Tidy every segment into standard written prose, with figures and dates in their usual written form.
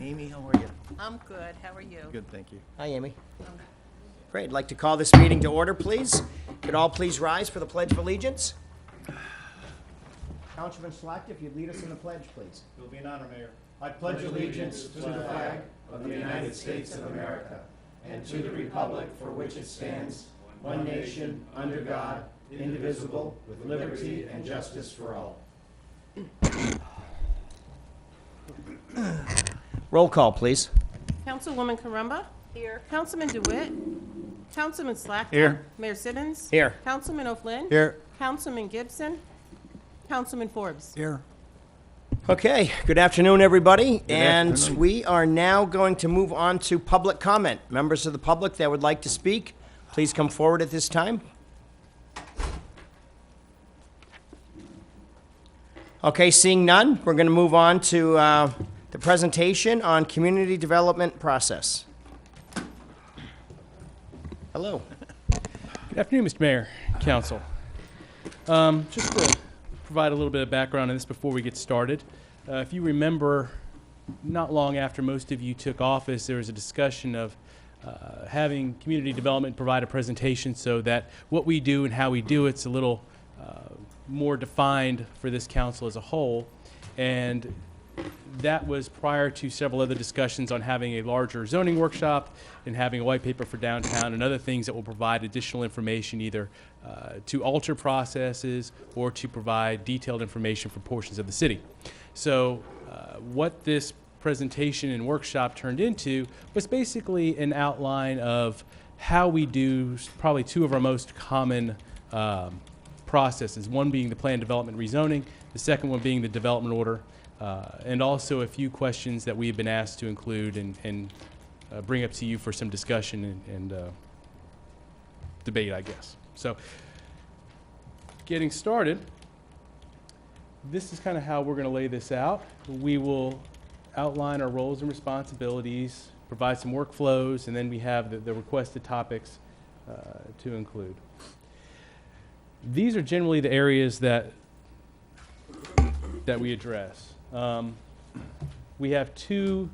Amy, how are you? I'm good. How are you? Good, thank you. Hi, Amy. Great. I'd like to call this meeting to order, please. Could all please rise for the Pledge of Allegiance? Councilman Slack, if you'd lead us in the pledge, please. It will be an honor, Mayor. I pledge allegiance to the flag of the United States of America and to the republic for which it stands, one nation, under God, indivisible, with liberty and justice for all. Roll call, please. Councilwoman Carumba? Here. Councilman DeWitt? Councilman Slackton? Here. Mayor Simmons? Here. Councilman O'Flynn? Here. Councilman Gibson? Councilman Forbes? Here. Okay, good afternoon, everybody. And afternoon. we are now going to move on to public comment. Members of the public that would like to speak, please come forward at this time. Okay, seeing none, we're going to move on to the presentation on community development process. Hello. Good afternoon, Mr. Mayor, Council. Just to provide a little bit of background on this before we get started. If you remember, not long after most of you took office, there was a discussion of having community development provide a presentation so that what we do and how we do it's a little more defined for this council as a whole. And that was prior to several other discussions on having a larger zoning workshop and having a white paper for downtown and other things that will provide additional information either to alter processes or to provide detailed information for portions of the city. So what this presentation and workshop turned into was basically an outline of how we do probably two of our most common processes, one being the plan development rezoning, the second one being the development order, and also a few questions that we've been asked to include and bring up to you for some discussion and debate, I guess. So getting started, this is kind of how we're going to lay this out. We will outline our roles and responsibilities, provide some workflows, and then we have the requested topics to include. These are generally the areas that we address. We have two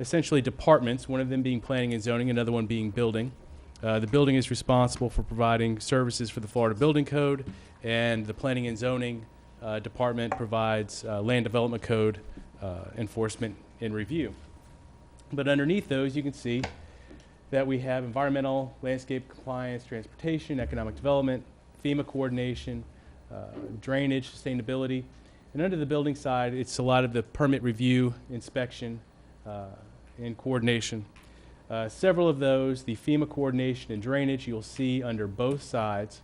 essentially departments, one of them being planning and zoning, another one being building. The building is responsible for providing services for the Florida Building Code, and the planning and zoning department provides land development code enforcement and review. But underneath those, you can see that we have environmental, landscape compliance, transportation, economic development, FEMA coordination, drainage, sustainability. And under the building side, it's a lot of the permit review, inspection, and coordination. Several of those, the FEMA coordination and drainage, you'll see under both sides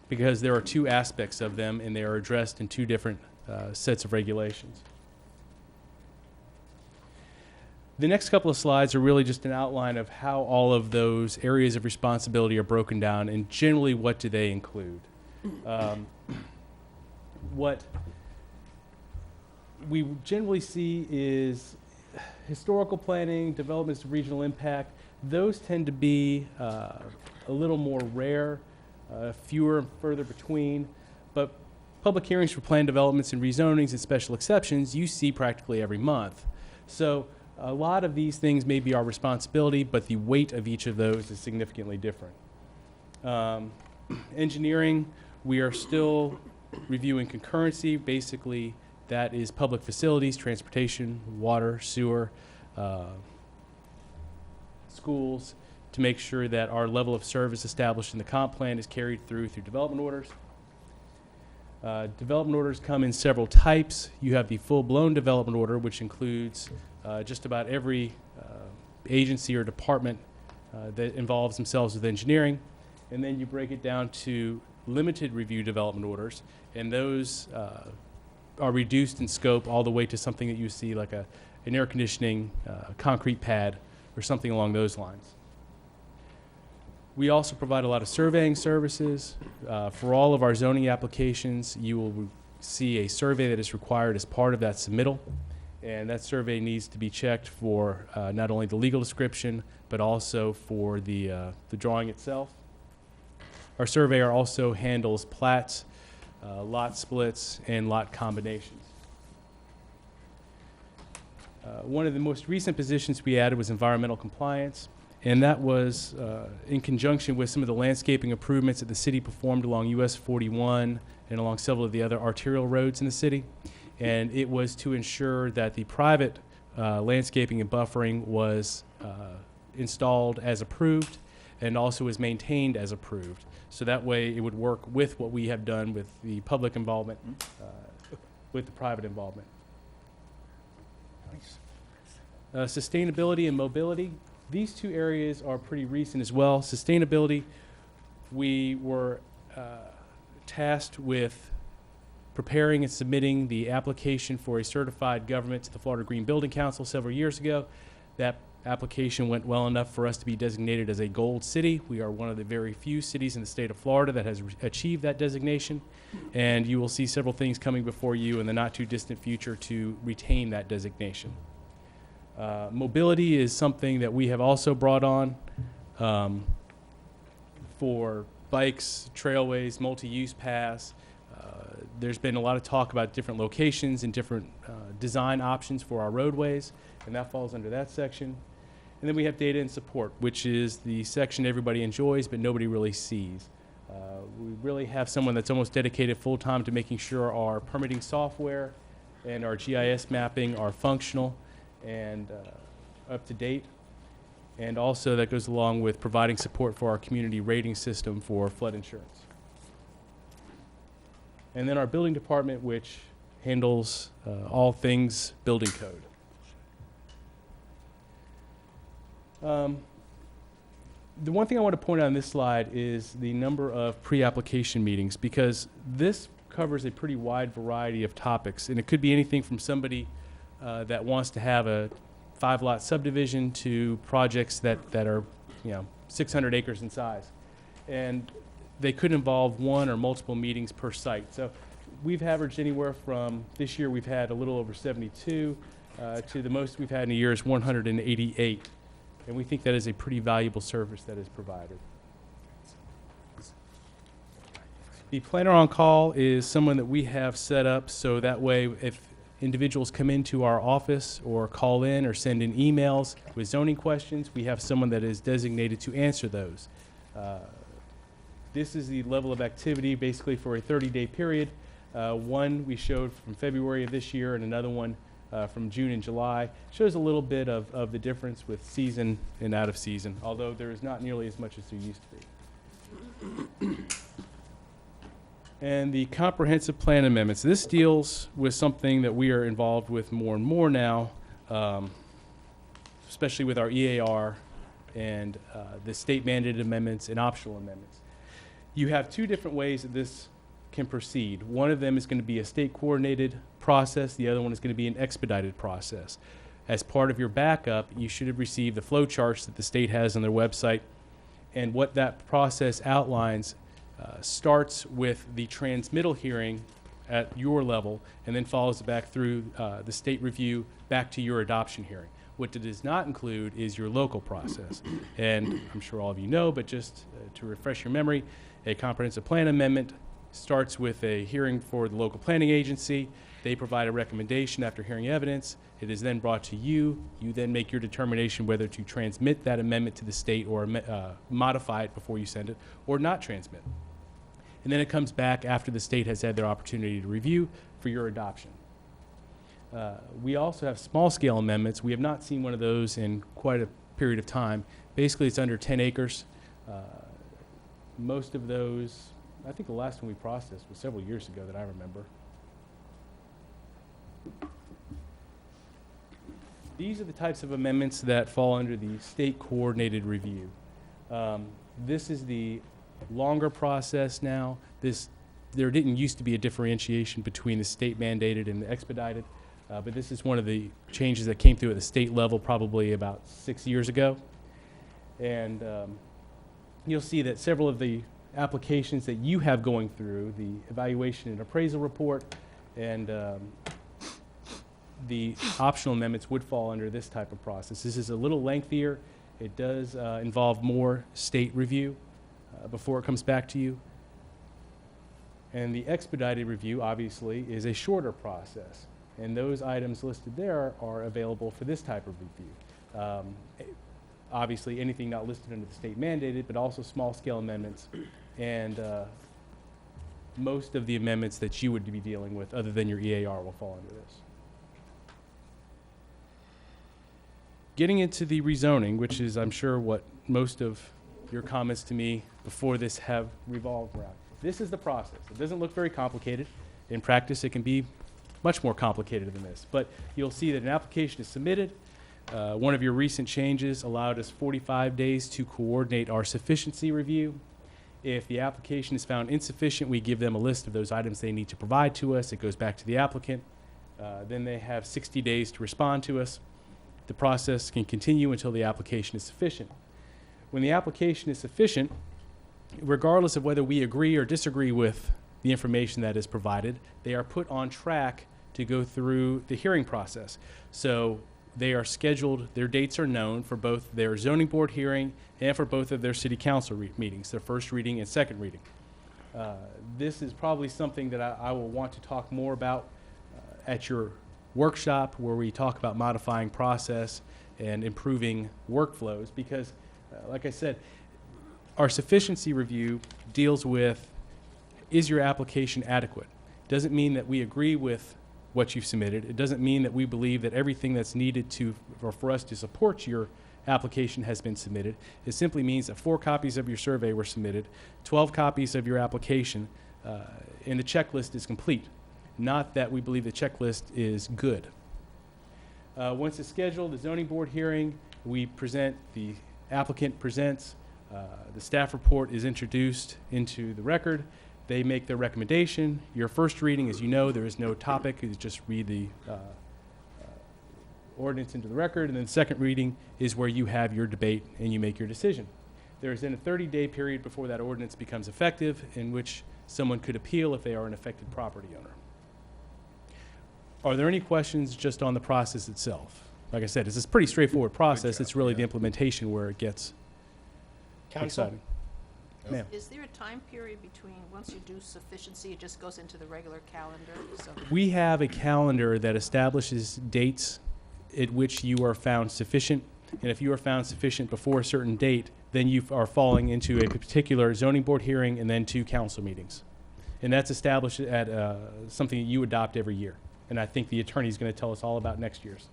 because there are two aspects of them and they are addressed in two different sets of regulations. The next couple of slides are really just an outline of how all of those areas of responsibility are broken down and generally what do they include. What we generally see is historical planning, developments of regional impact. Those tend to be a little more rare, fewer and further between, but public hearings for plan developments and rezonings and special exceptions you see practically every month. So a lot of these things may be our responsibility, but the weight of each of those is significantly different. Engineering, we are still reviewing concurrency. Basically, that is public facilities, transportation, water, sewer, schools, to make sure that our level of service established in the comp plan is carried through development orders. Development orders come in several types. You have the full-blown development order, which includes just about every agency or department that involves themselves with engineering. And then you break it down to limited review development orders, and those are reduced in scope all the way to something that you see like an air conditioning concrete pad or something along those lines. We also provide a lot of surveying services. For all of our zoning applications, you will see a survey that is required as part of that submittal. And that survey needs to be checked for not only the legal description, but also for the drawing itself. Our surveyor also handles plats, lot splits, and lot combinations. One of the most recent positions we added was environmental compliance, and that was in conjunction with some of the landscaping improvements that the city performed along US 41 and along several of the other arterial roads in the city. And it was to ensure that the private landscaping and buffering was installed as approved and also is maintained as approved. So that way it would work with what we have done with the public involvement, with the private involvement. Sustainability and mobility. These two areas are pretty recent as well. Sustainability, we were tasked with preparing and submitting the application for a certified government to the Florida Green Building Council several years ago. That application went well enough for us to be designated as a gold city. We are one of the very few cities in the state of Florida that has achieved that designation, and you will see several things coming before you in the not too distant future to retain that designation. Mobility is something that we have also brought on for bikes, trailways, multi-use paths. There's been a lot of talk about different locations and different design options for our roadways, and that falls under that section. And then we have data and support, which is the section everybody enjoys but nobody really sees. We really have someone that's almost dedicated full-time to making sure our permitting software and our GIS mapping are functional and up to date. And also that goes along with providing support for our community rating system for flood insurance. And then our building department, which handles all things building code. The one thing I want to point out on this slide is the number of pre-application meetings, because this covers a pretty wide variety of topics, and it could be anything from somebody that wants to have a 5-lot subdivision to projects that are 600 acres in size. And they could involve one or multiple meetings per site. So we've averaged anywhere from, this year we've had a little over 72, to the most we've had in a year is 188. And we think that is a pretty valuable service that is provided. The planner on call is someone that we have set up so that way if individuals come into our office or call in or send in emails with zoning questions, we have someone that is designated to answer those. This is the level of activity basically for a 30-day period. One we showed from February of this year and another one from June and July. Shows a little bit of the difference with season and out of season, although there is not nearly as much as there used to be. And the comprehensive plan amendments. This deals with something that we are involved with more and more now, especially with our EAR and the state mandated amendments and optional amendments. You have two different ways that this can proceed. One of them is going to be a state coordinated process. The other one is going to be an expedited process. As part of your backup, you should have received the flow charts that the state has on their website. And what that process outlines starts with the transmittal hearing at your level and then follows back through the state review back to your adoption hearing. What it does not include is your local process. And I'm sure all of you know, but just to refresh your memory, a comprehensive plan amendment starts with a hearing for the local planning agency. They provide a recommendation after hearing evidence. It is then brought to you. You then make your determination whether to transmit that amendment to the state or modify it before you send it or not transmit. And then it comes back after the state has had their opportunity to review for your adoption. We also have small-scale amendments. We have not seen one of those in quite a period of time. Basically, it's under 10 acres. Most of those, I think the last one we processed was several years ago that I remember. These are the types of amendments that fall under the state coordinated review. This is the longer process now. There didn't used to be a differentiation between the state mandated and the expedited, but this is one of the changes that came through at the state level probably about 6 years ago. And you'll see that several of the applications that you have going through, the evaluation and appraisal report and the optional amendments would fall under this type of process. This is a little lengthier. It does involve more state review before it comes back to you. And the expedited review, obviously, is a shorter process. And those items listed there are available for this type of review. Obviously, anything not listed under the state mandated, but also small-scale amendments, and most of the amendments that you would be dealing with, other than your EAR, will fall under this. Getting into the rezoning, which is, I'm sure, what most of your comments to me before this have revolved around. This is the process. It doesn't look very complicated. In practice, it can be much more complicated than this. But you'll see that an application is submitted. One of your recent changes allowed us 45 days to coordinate our sufficiency review. If the application is found insufficient, we give them a list of those items they need to provide to us. It goes back to the applicant. Then they have 60 days to respond to us. The process can continue until the application is sufficient. When the application is sufficient, regardless of whether we agree or disagree with the information that is provided, they are put on track to go through the hearing process. So they are scheduled, their dates are known for both their zoning board hearing and for both of their city council meetings, their first reading and second reading. This is probably something that I will want to talk more about at your workshop, where we talk about modifying process and improving workflows, because like I said, our sufficiency review deals with, is your application adequate? Doesn't mean that we agree with what you've submitted. It doesn't mean that we believe that everything that's needed for us to support your application has been submitted. It simply means that 4 copies of your survey were submitted, 12 copies of your application, and the checklist is complete. Not that we believe the checklist is good. Once it's scheduled, the zoning board hearing, we present, the applicant presents, the staff report is introduced into the record. They make their recommendation. Your first reading, as you know, there is no topic. You just read the ordinance into the record, and then the second reading is where you have your debate and you make your decision. There is then a 30-day period before that ordinance becomes effective, in which someone could appeal if they are an affected property owner. Are there any questions just on the process itself? Like I said, it's a pretty straightforward process. It's really the implementation where it gets exciting. Ma'am. Is there a time period between, once you do sufficiency, it just goes into the regular calendar? So We have a calendar that establishes dates at which you are found sufficient. And if you are found sufficient before a certain date, then you are falling into a particular zoning board hearing and then 2 council meetings. And that's established at something that you adopt every year. And I think the attorney is going to tell us all about next year's.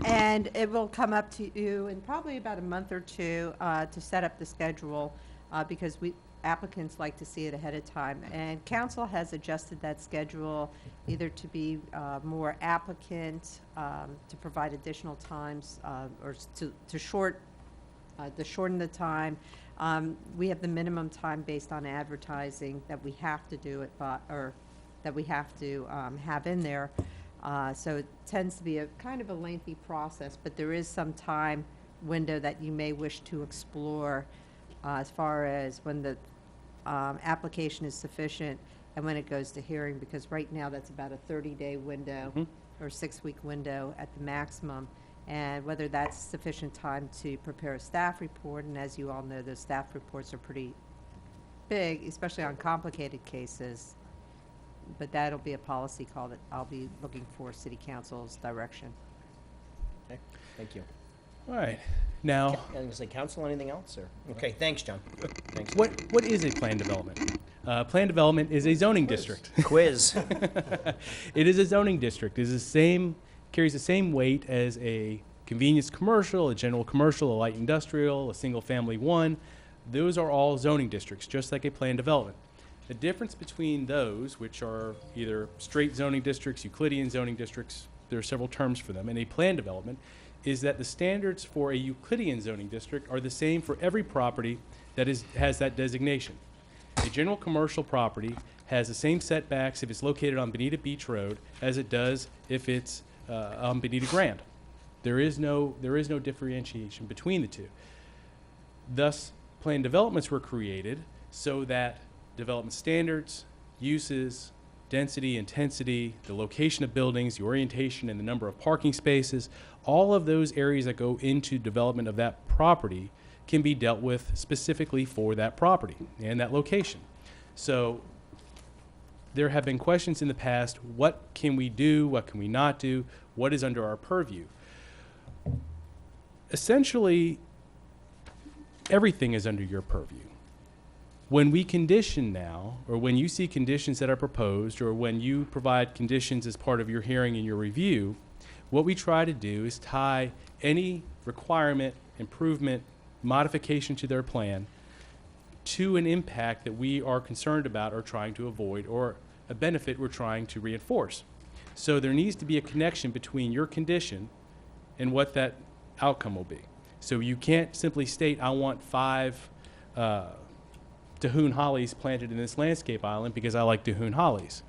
And it will come up to you in probably about a month or 2 to set up the schedule, because applicants like to see it ahead of time. And council has adjusted that schedule either to be more applicant, to provide additional times, or to shorten the time. We have the minimum time based on advertising that we have to do it by, or that we have to have in there. So it tends to be a kind of a lengthy process, but there is some time window that you may wish to explore as far as when the application is sufficient and when it goes to hearing, because right now that's about a 30-day window or 6-week window at the maximum, and whether that's sufficient time to prepare a staff report. And as you all know, those staff reports are pretty big, especially on complicated cases. But that'll be a policy call that I'll be looking for city council's direction. Okay, thank you. All right. Now, I was going to say, council, anything else? Or? Okay, thanks, John. Thanks. what is a plan development? Plan development is a zoning district. Quiz. It is a zoning district. It is carries the same weight as a convenience commercial, a general commercial, a light industrial, a single family one. Those are all zoning districts, just like a plan development. The difference between those, which are either straight zoning districts, Euclidean zoning districts, there are several terms for them, and a plan development, is that the standards for a Euclidean zoning district are the same for every property that has that designation. A general commercial property has the same setbacks if it's located on Bonita Beach Road as it does if it's on Bonita Grand. There is no differentiation between the two. Thus, plan developments were created so that development standards, uses, density, intensity, the location of buildings, the orientation and the number of parking spaces, all of those areas that go into development of that property can be dealt with specifically for that property and that location. So there have been questions in the past, what can we do, what can we not do, what is under our purview? Essentially, everything is under your purview. When we condition now, or when you see conditions that are proposed, or when you provide conditions as part of your hearing and your review, what we try to do is tie any requirement, improvement, modification to their plan to an impact that we are concerned about or trying to avoid, or a benefit we're trying to reinforce. So there needs to be a connection between your condition and what that outcome will be. So you can't simply state, I want 5 Dahoon hollies planted in this landscape island because I like Dahoon hollies.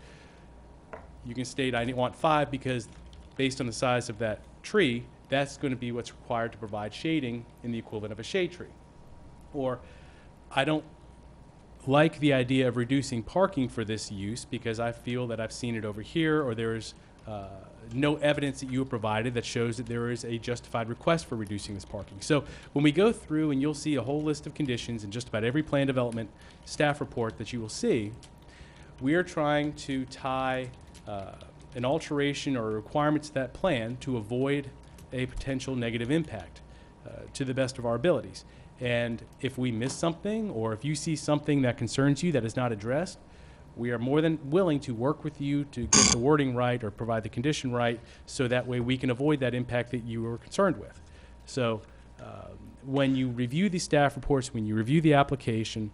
You can state, I want 5 because based on the size of that tree, that's going to be what's required to provide shading in the equivalent of a shade tree. Or, I don't like the idea of reducing parking for this use because I feel that I've seen it over here, or there's no evidence that you have provided that shows that there is a justified request for reducing this parking. So when we go through, and you'll see a whole list of conditions in just about every plan development staff report that you will see, we are trying to tie an alteration or a requirement to that plan to avoid a potential negative impact to the best of our abilities. And if we miss something, or if you see something that concerns you that is not addressed, we are more than willing to work with you to get the wording right or provide the condition right, so that way we can avoid that impact that you were concerned with. So when you review the staff reports, when you review the application,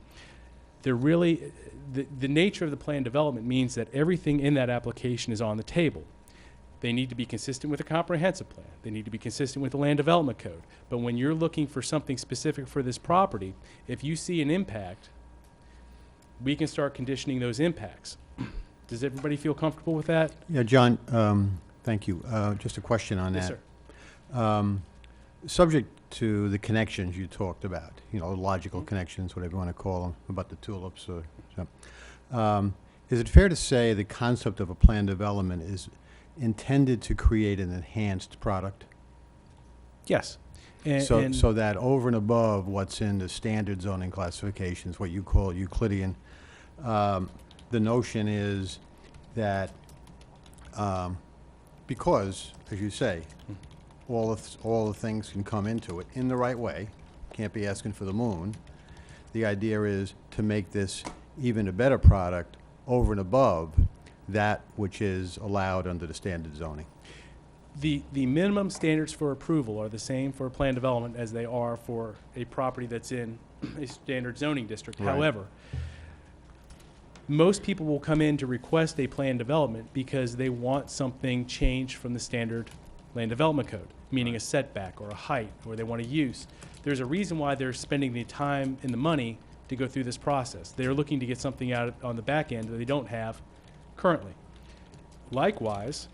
they're really, the nature of the plan development means that everything in that application is on the table. They need to be consistent with a comprehensive plan. They need to be consistent with the land development code. But when you're looking for something specific for this property, if you see an impact, we can start conditioning those impacts. Does everybody feel comfortable with that? Yeah, John, thank you. Just a question on that. Yes, sir. Subject to the connections you talked about, you know, logical connections, whatever you want to call them, about the tulips or something. Is it fair to say the concept of a plan development is intended to create an enhanced product? Yes. So that over and above what's in the standard zoning classifications, what you call Euclidean, the notion is that because, as you say, all the things can come into it in the right way, can't be asking for the moon. The idea is to make this even a better product over and above that which is allowed under the standard zoning. The minimum standards for approval are the same for a plan development as they are for a property that's in a standard zoning district. Right. However, most people will come in to request a plan development because they want something changed from the standard land development code, meaning a setback or a height, or they want a use. There's a reason why they're spending the time and the money to go through this process. They're looking to get something out on the back end that they don't have currently. Likewise,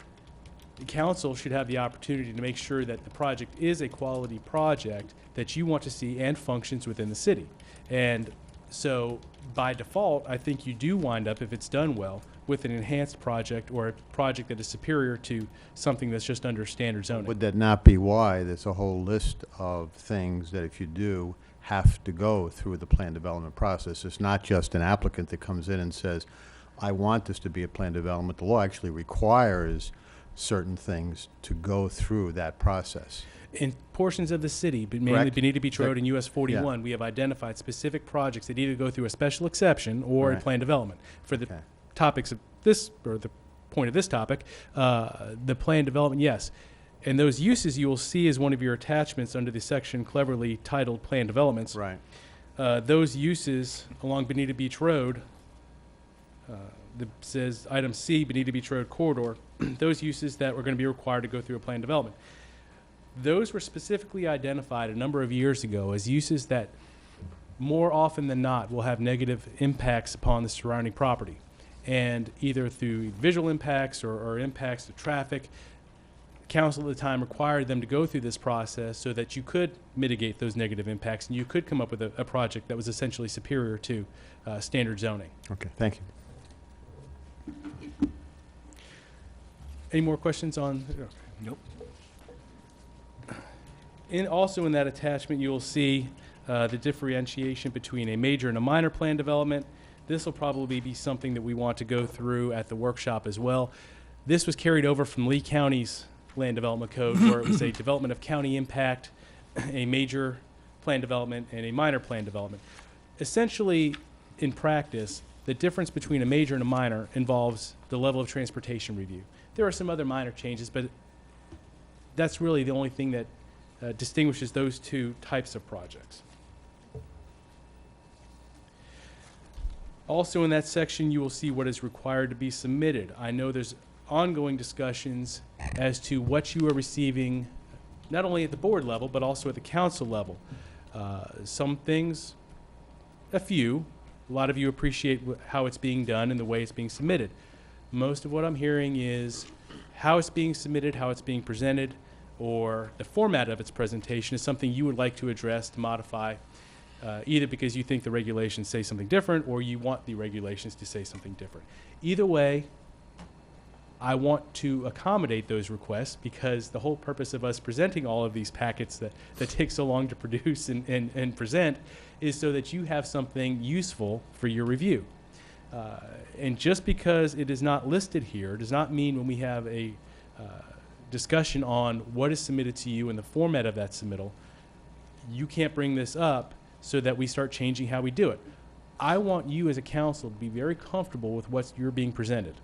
the council should have the opportunity to make sure that the project is a quality project that you want to see and functions within the city. And so by default, I think you do wind up, if it's done well, with an enhanced project or a project that is superior to something that's just under standard zoning. Would that not be why there's a whole list of things that if you do have to go through the plan development process? It's not just an applicant that comes in and says, I want this to be a plan development. The law actually requires certain things to go through that process. In portions of the city, but mainly Correct. Bonita Beach Road Correct. and US 41, we have identified specific projects that either go through a special exception or a Right. plan development. For the Okay. topics of this, or the point of this topic, the plan development, yes. And those uses you will see as one of your attachments under the section cleverly titled Plan Developments. Right. Those uses along Bonita Beach Road, that says item C, Bonita Beach Road corridor, those uses that were going to be required to go through a plan development. Those were specifically identified a number of years ago as uses that more often than not will have negative impacts upon the surrounding property. And either through visual impacts or impacts to traffic, council at the time required them to go through this process so that you could mitigate those negative impacts and you could come up with a project that was essentially superior to standard zoning. Okay, thank you. Any more questions on? Nope. Also in that attachment, you will see the differentiation between a major and a minor plan development. This will probably be something that we want to go through at the workshop as well. This was carried over from Lee County's Land Development Code, where it was a development of county impact, a major plan development, and a minor plan development. Essentially, in practice, the difference between a major and a minor involves the level of transportation review. There are some other minor changes, but that's really the only thing that distinguishes those two types of projects. Also in that section, you will see what is required to be submitted. I know there's ongoing discussions as to what you are receiving, not only at the board level, but also at the council level. Some things, a few, a lot of you appreciate how it's being done and the way it's being submitted. Most of what I'm hearing is how it's being submitted, how it's being presented, or the format of its presentation is something you would like to address, to modify, either because you think the regulations say something different or you want the regulations to say something different. Either way, I want to accommodate those requests, because the whole purpose of us presenting all of these packets that take so long to produce and present is so that you have something useful for your review. And just because it is not listed here does not mean when we have a discussion on what is submitted to you in the format of that submittal, you can't bring this up so that we start changing how we do it. I want you as a council to be very comfortable with what you're being presented,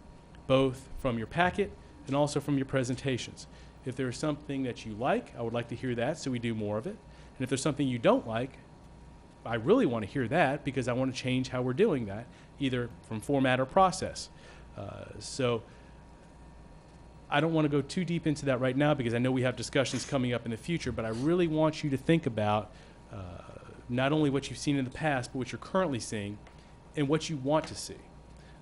both from your packet and also from your presentations. If there's something that you like, I would like to hear that so we do more of it. And if there's something you don't like, I really want to hear that, because I want to change how we're doing that, either from format or process. So I don't want to go too deep into that right now, because I know we have discussions coming up in the future, but I really want you to think about not only what you've seen in the past, but what you're currently seeing and what you want to see.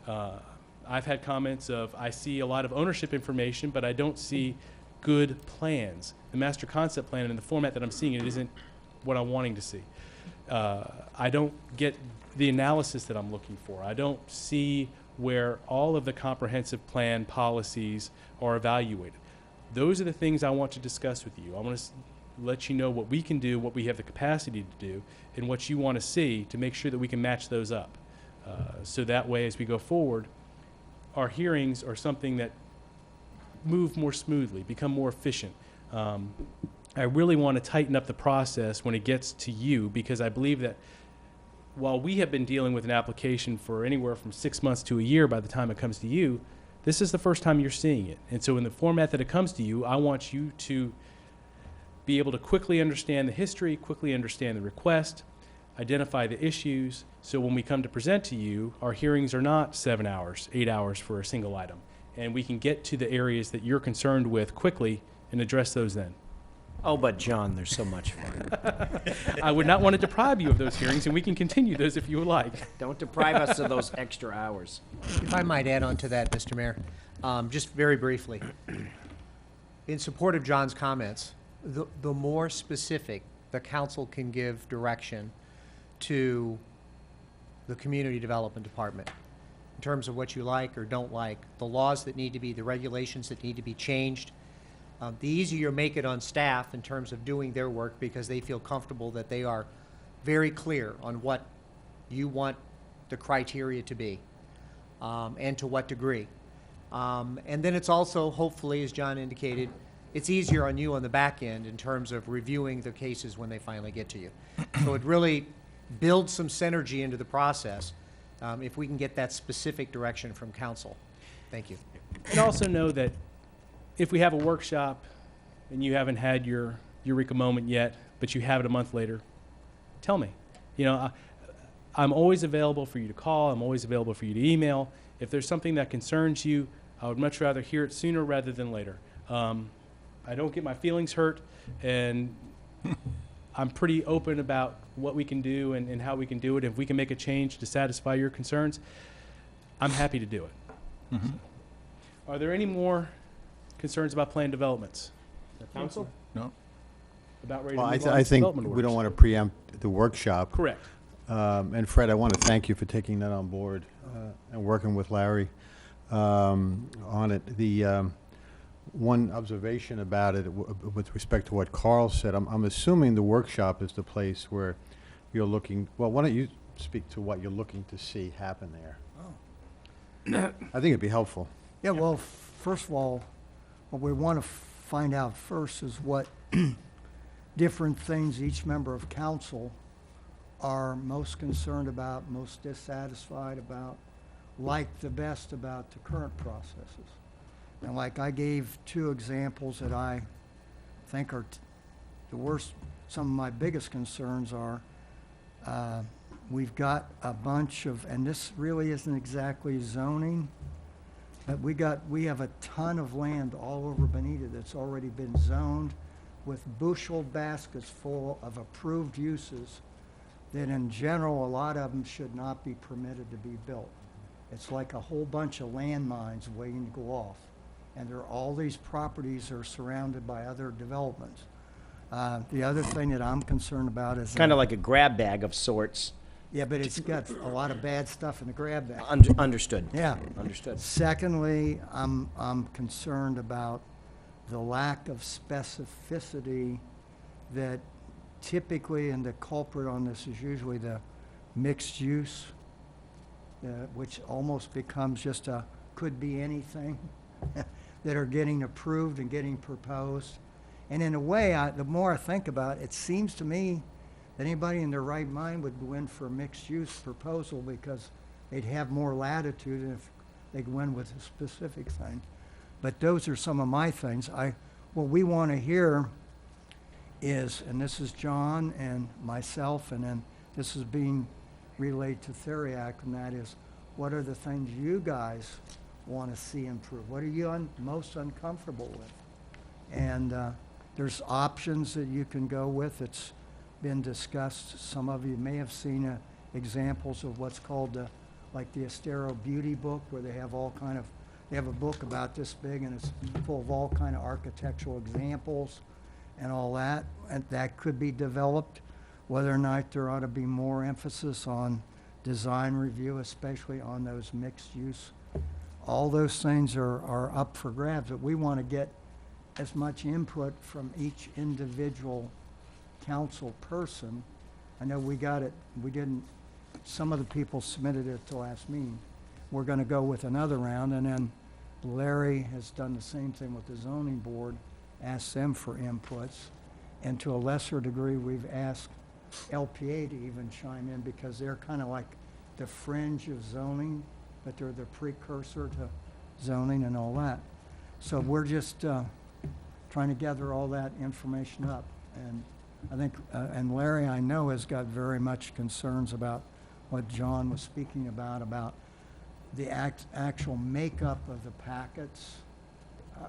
I've had comments of, I see a lot of ownership information, but I don't see good plans. The master concept plan in the format that I'm seeing it isn't what I'm wanting to see. I don't get the analysis that I'm looking for. I don't see where all of the comprehensive plan policies are evaluated. Those are the things I want to discuss with you. I want to let you know what we can do, what we have the capacity to do, and what you want to see to make sure that we can match those up. So that way, as we go forward, our hearings are something that move more smoothly, become more efficient. I really want to tighten up the process when it gets to you, because I believe that while we have been dealing with an application for anywhere from 6 months to a year by the time it comes to you, this is the first time you're seeing it. And so in the format that it comes to you, I want you to be able to quickly understand the history, quickly understand the request, identify the issues, so when we come to present to you, our hearings are not 7 hours, 8 hours for a single item. And we can get to the areas that you're concerned with quickly and address those then. Oh, but John, they're so much fun. I would not want to deprive you of those hearings, and we can continue those if you would like. Don't deprive us of those extra hours. If I might add on to that, Mr. Mayor, just very briefly. In support of John's comments, the more specific the council can give direction to the Community Development Department in terms of what you like or don't like, the laws that need to be, the regulations that need to be changed, the easier you make it on staff in terms of doing their work, because they feel comfortable that they are very clear on what you want the criteria to be, and to what degree. And then it's also, hopefully, as John indicated, it's easier on you on the back end in terms of reviewing the cases when they finally get to you. So it really builds some synergy into the process if we can get that specific direction from council. Thank you. And also know that if we have a workshop and you haven't had your Eureka moment yet, but you have it a month later, tell me. You know, I'm always available for you to call. I'm always available for you to email. If there's something that concerns you, I would much rather hear it sooner rather than later. I don't get my feelings hurt, and I'm pretty open about what we can do and how we can do it. If we can make a change to satisfy your concerns, I'm happy to do it. Mm-hmm. Are there any more concerns about planned developments? Council? No. About ready to Well, move on I to think development we don't orders? want to preempt the workshop. Correct. And Fred, I want to thank you for taking that on board and working with Larry on it. The one observation about it with respect to what Carl said, I'm assuming the workshop is the place where you're looking, well, why don't you speak to what you're looking to see happen there. I think it'd be helpful. Yeah, well, first of all, what we want to find out first is what different things each member of council are most concerned about, most dissatisfied about, like the best about the current processes. And like I gave 2 examples that I think are the worst, some of my biggest concerns are, we've got a bunch of, and this really isn't exactly zoning, but we have a ton of land all over Bonita that's already been zoned with bushel baskets full of approved uses that in general, a lot of them should not be permitted to be built. It's like a whole bunch of landmines waiting to go off. And all these properties are surrounded by other developments. The other thing that I'm concerned about is Kind of like a grab bag of sorts. yeah, but it's got a lot of bad stuff in the grab bag. Understood. Yeah. Understood. Secondly, I'm concerned about the lack of specificity that typically, and the culprit on this is usually the mixed use, which almost becomes just a could be anything that are getting approved and getting proposed. And in a way, the more I think about it, it seems to me that anybody in their right mind would go in for a mixed-use proposal because they'd have more latitude if they go in with a specific thing. But those are some of my things. What we want to hear is, and this is John and myself, and then this is being relayed to Theriac, and that is, what are the things you guys want to see improve? What are you most uncomfortable with? And there's options that you can go with. It's been discussed. Some of you may have seen examples of what's called like the Estero Beauty Book, where they have they have a book about this big, and it's full of all kind of architectural examples and all that. And that could be developed. Whether or not there ought to be more emphasis on design review, especially on those mixed use. All those things are up for grabs, but we want to get as much input from each individual council person. I know we got it, some of the people submitted it at the last meeting. We're going to go with another round, and then Larry has done the same thing with the zoning board, asked them for inputs. And to a lesser degree, we've asked LPA to even chime in because they're kind of like the fringe of zoning, but they're the precursor to zoning and all that. So we're just trying to gather all that information up. And I think, and Larry, I know, has got very much concerns about what John was speaking about the actual makeup of the packets.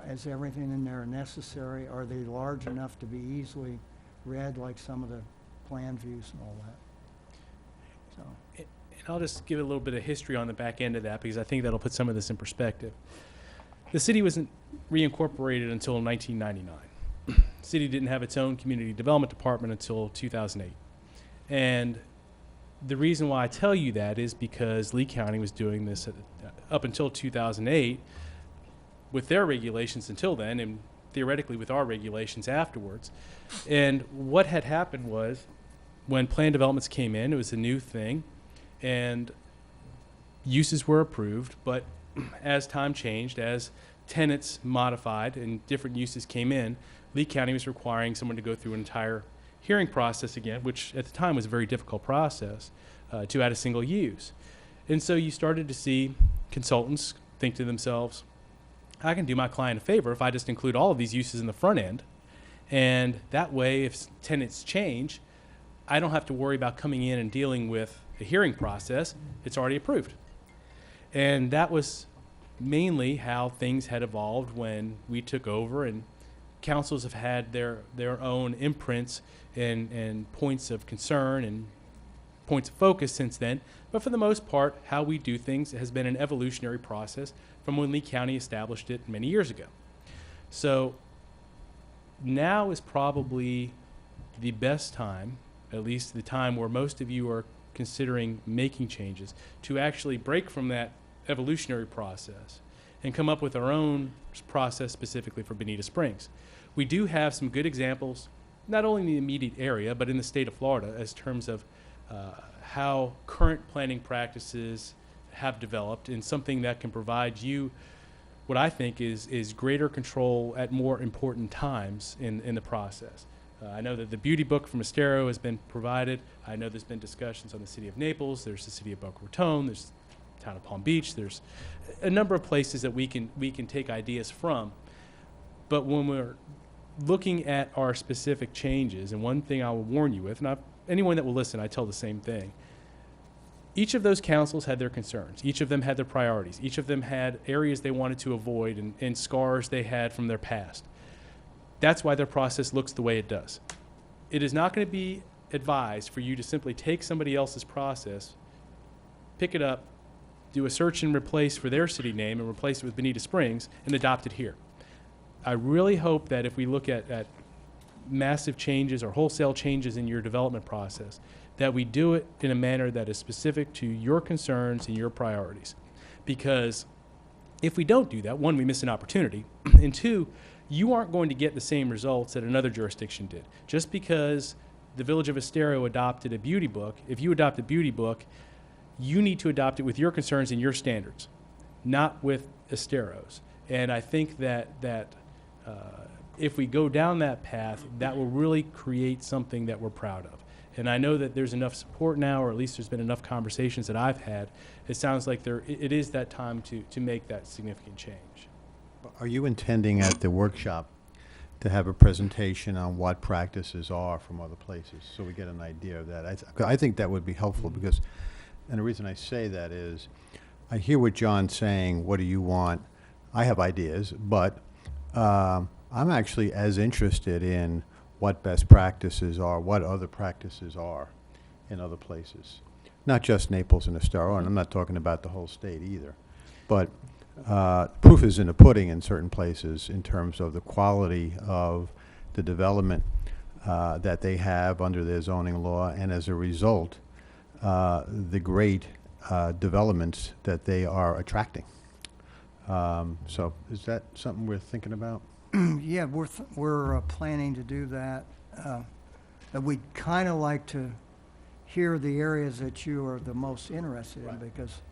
Is everything in there necessary? Are they large enough to be easily read like some of the plan views and all that? So. And I'll just give a little bit of history on the back end of that because I think that'll put some of this in perspective. The city wasn't reincorporated until 1999. The city didn't have its own community development department until 2008. And the reason why I tell you that is because Lee County was doing this up until 2008 with their regulations until then, and theoretically with our regulations afterwards. And what had happened was when plan developments came in, it was a new thing, and uses were approved, but as time changed, as tenants modified and different uses came in, Lee County was requiring someone to go through an entire hearing process again, which at the time was a very difficult process to add a single use. And so you started to see consultants think to themselves, I can do my client a favor if I just include all of these uses in the front end. And that way, if tenants change, I don't have to worry about coming in and dealing with the hearing process. It's already approved. And that was mainly how things had evolved when we took over, and councils have had their own imprints and points of concern and points of focus since then. But for the most part, how we do things has been an evolutionary process from when Lee County established it many years ago. So now is probably the best time, at least the time where most of you are considering making changes, to actually break from that evolutionary process and come up with our own process specifically for Bonita Springs. We do have some good examples, not only in the immediate area, but in the state of Florida, as terms of how current planning practices have developed, and something that can provide you what I think is greater control at more important times in the process. I know that the beauty book from Estero has been provided. I know there's been discussions on the city of Naples. There's the city of Boca Raton. There's the town of Palm Beach. There's a number of places that we can take ideas from. But when we're looking at our specific changes, and one thing I will warn you with, and anyone that will listen, I tell the same thing. Each of those councils had their concerns. Each of them had their priorities. Each of them had areas they wanted to avoid and scars they had from their past. That's why their process looks the way it does. It is not going to be advised for you to simply take somebody else's process, pick it up, do a search and replace for their city name and replace it with Bonita Springs and adopt it here. I really hope that if we look at massive changes or wholesale changes in your development process, that we do it in a manner that is specific to your concerns and your priorities. Because if we don't do that, one, we miss an opportunity, and two, you aren't going to get the same results that another jurisdiction did. Just because the Village of Estero adopted a beauty book, if you adopt a beauty book, you need to adopt it with your concerns and your standards, not with Estero's. And I think that if we go down that path, that will really create something that we're proud of. And I know that there's enough support now, or at least there's been enough conversations that I've had. It sounds like it is that time to make that significant change. Are you intending at the workshop to have a presentation on what practices are from other places, so we get an idea of that? I think that would be helpful, because, and the reason I say that is, I hear what John's saying, what do you want? I have ideas, but I'm actually as interested in what best practices are, what other practices are in other places. Not just Naples and Estero, and I'm not talking about the whole state either. But proof is in the pudding in certain places in terms of the quality of the development that they have under their zoning law, and as a result, the great developments that they are attracting. So is that something we're thinking about? Yeah, we're planning to do that. And we'd kind of like to hear the areas that you are the most interested in, because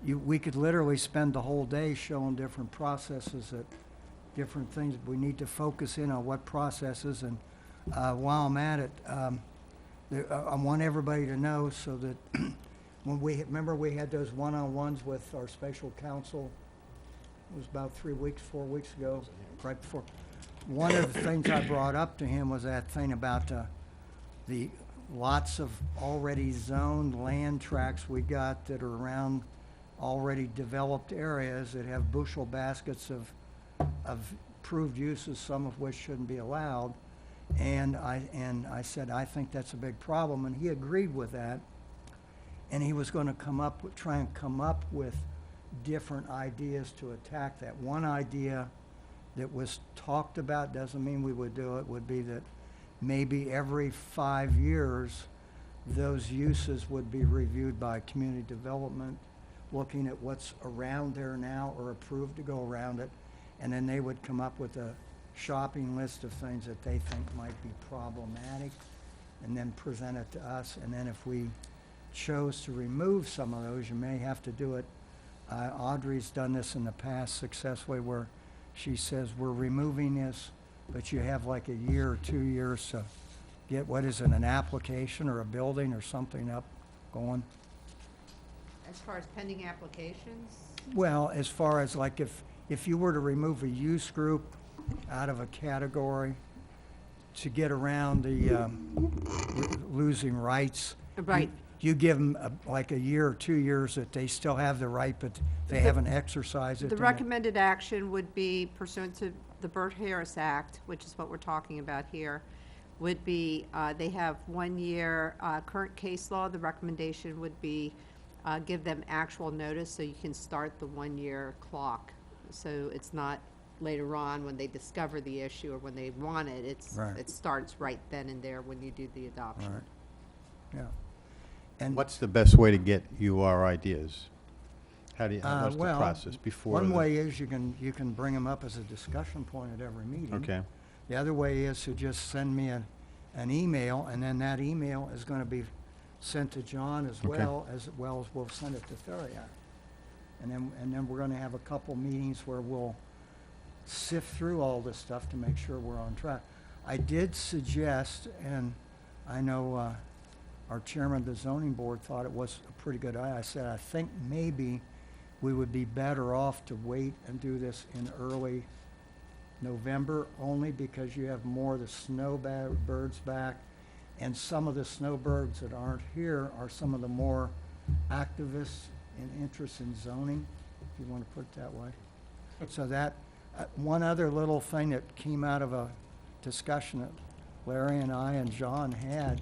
we could literally spend the whole day showing different processes at different things. We need to focus in on what processes, and while I'm at it, I want everybody to know so that when remember we had those one-on-ones with our special counsel. It was about 4 weeks ago, right before. One of the things I brought up to him was that thing about the lots of already zoned land tracts we got that are around already developed areas that have bushel baskets of approved uses, some of which shouldn't be allowed. And I said, I think that's a big problem, and he agreed with that. And he was going to try and come up with different ideas to attack that. One idea that was talked about, doesn't mean we would do it, would be that maybe every 5 years those uses would be reviewed by community development, looking at what's around there now or approved to go around it, and then they would come up with a shopping list of things that they think might be problematic, and then present it to us. And then if we chose to remove some of those, you may have to do it. Audrey's done this in the past successfully, where she says, we're removing this, but you have like a year or 2 years to get, what is it, an application or a building or something up going. As far as pending applications? Well, as far as like if you were to remove a use group out of a category to get around the losing rights. Right. You give them like a year or 2 years that they still have the right, but they haven't exercised it. The recommended action would be pursuant to the Burt-Harris Act, which is what we're talking about here, would be, they have 1 year current case law. The recommendation would be give them actual notice so you can start the 1 year clock. So it's not later on when they discover the issue or when they want it. Right. It starts right then and there when you do the adoption. Right. Yeah. And What's the best way to get you our ideas? How do you, what's well, the process before? one way is you can bring them up as a discussion point at every meeting. Okay, The other way is to just send me an email, and then that email is going to be sent to John as Okay. well as we'll send it to Theriak. And then we're gonna have a couple meetings where we'll sift through all this stuff to make sure we're on track. I did suggest, and I know our chairman of the zoning board thought it was a pretty good idea. I said, I think maybe we would be better off to wait and do this in early November, only because you have more of the snowbirds back. And some of the snowbirds that aren't here are some of the more activists and interest in zoning, if you want to put it that way. So that, one other little thing that came out of a discussion that Larry and I and John had,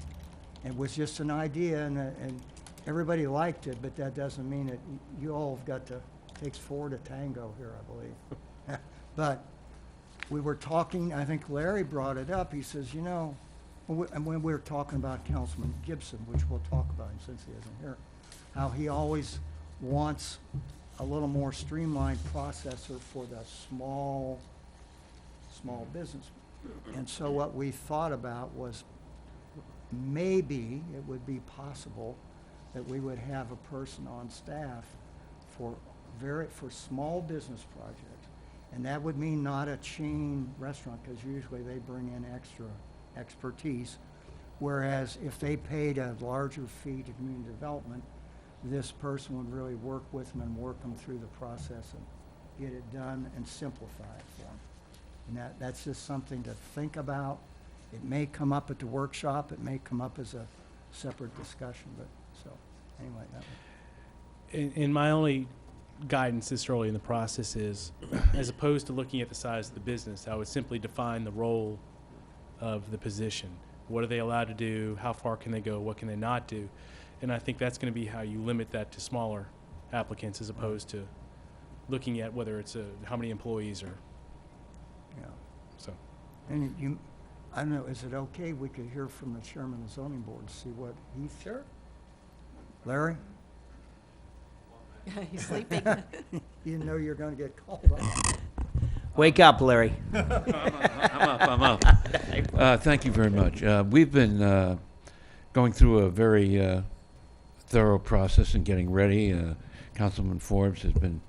it was just an idea, and everybody liked it, but that doesn't mean that you all have got to, takes four to tango here, I believe. But we were talking, I think Larry brought it up, he says, you know, and when we were talking about Councilman Gibson, which we'll talk about him since he isn't here, how he always wants a little more streamlined processor for the small business. And so what we thought about was maybe it would be possible that we would have a person on staff for small business projects. And that would mean not a chain restaurant, because usually they bring in extra expertise. Whereas if they paid a larger fee to community development, this person would really work with them and work them through the process and get it done and simplify it for them. And that's just something to think about. It may come up at the workshop, it may come up as a separate discussion, but, so, anyway, that was. In my only guidance this early in the process is, as opposed to looking at the size of the business, I would simply define the role of the position. What are they allowed to do? How far can they go? What can they not do? And I think that's going to be how you limit that to smaller applicants, as opposed to looking at whether it's how many employees are. Yeah. So. And you, I don't know, is it okay, we could hear from the chairman of the zoning board, to see what he. Sure. Larry? He's sleeping. You know you're gonna get called on. Wake up, Larry. I'm up. Thank you very much. We've been going through a very thorough process and getting ready. Councilman Forbes has been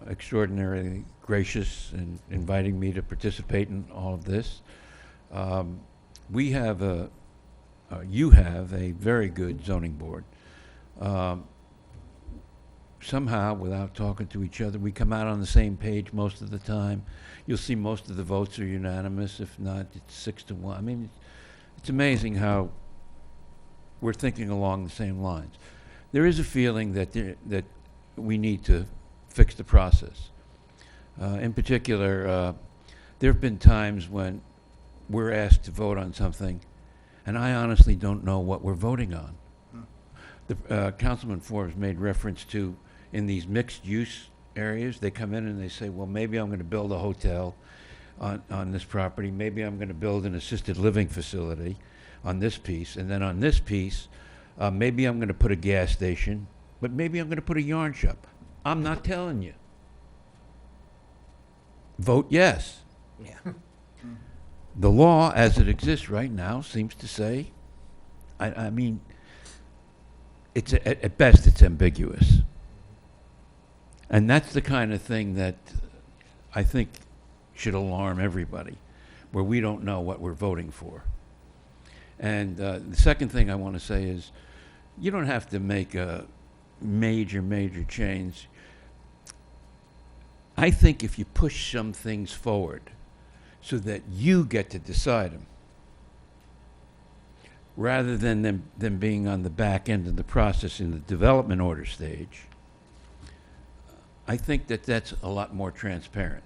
extraordinarily gracious in inviting me to participate in all of this. We have you have a very good zoning board. Somehow, without talking to each other, we come out on the same page most of the time. You'll see most of the votes are unanimous. If not, it's 6-1. I mean, it's amazing how we're thinking along the same lines. There is a feeling that that we need to fix the process. In particular, there have been times when we're asked to vote on something, and I honestly don't know what we're voting on. The Councilman Forbes made reference to, in these mixed-use areas, they come in and they say, well, maybe I'm going to build a hotel on this property, maybe I'm going to build an assisted living facility on this piece, and then on this piece, maybe I'm going to put a gas station, but maybe I'm going to put a yarn shop. I'm not telling you. Vote yes. Yeah. The law, as it exists right now, seems to say, I mean, it's at best it's ambiguous. And that's the kind of thing that I think should alarm everybody, where we don't know what we're voting for. And the second thing I want to say is, you don't have to make a major change. I think if you push some things forward so that you get to decide them, rather than them being on the back end of the process in the development order stage, I think that that's a lot more transparent.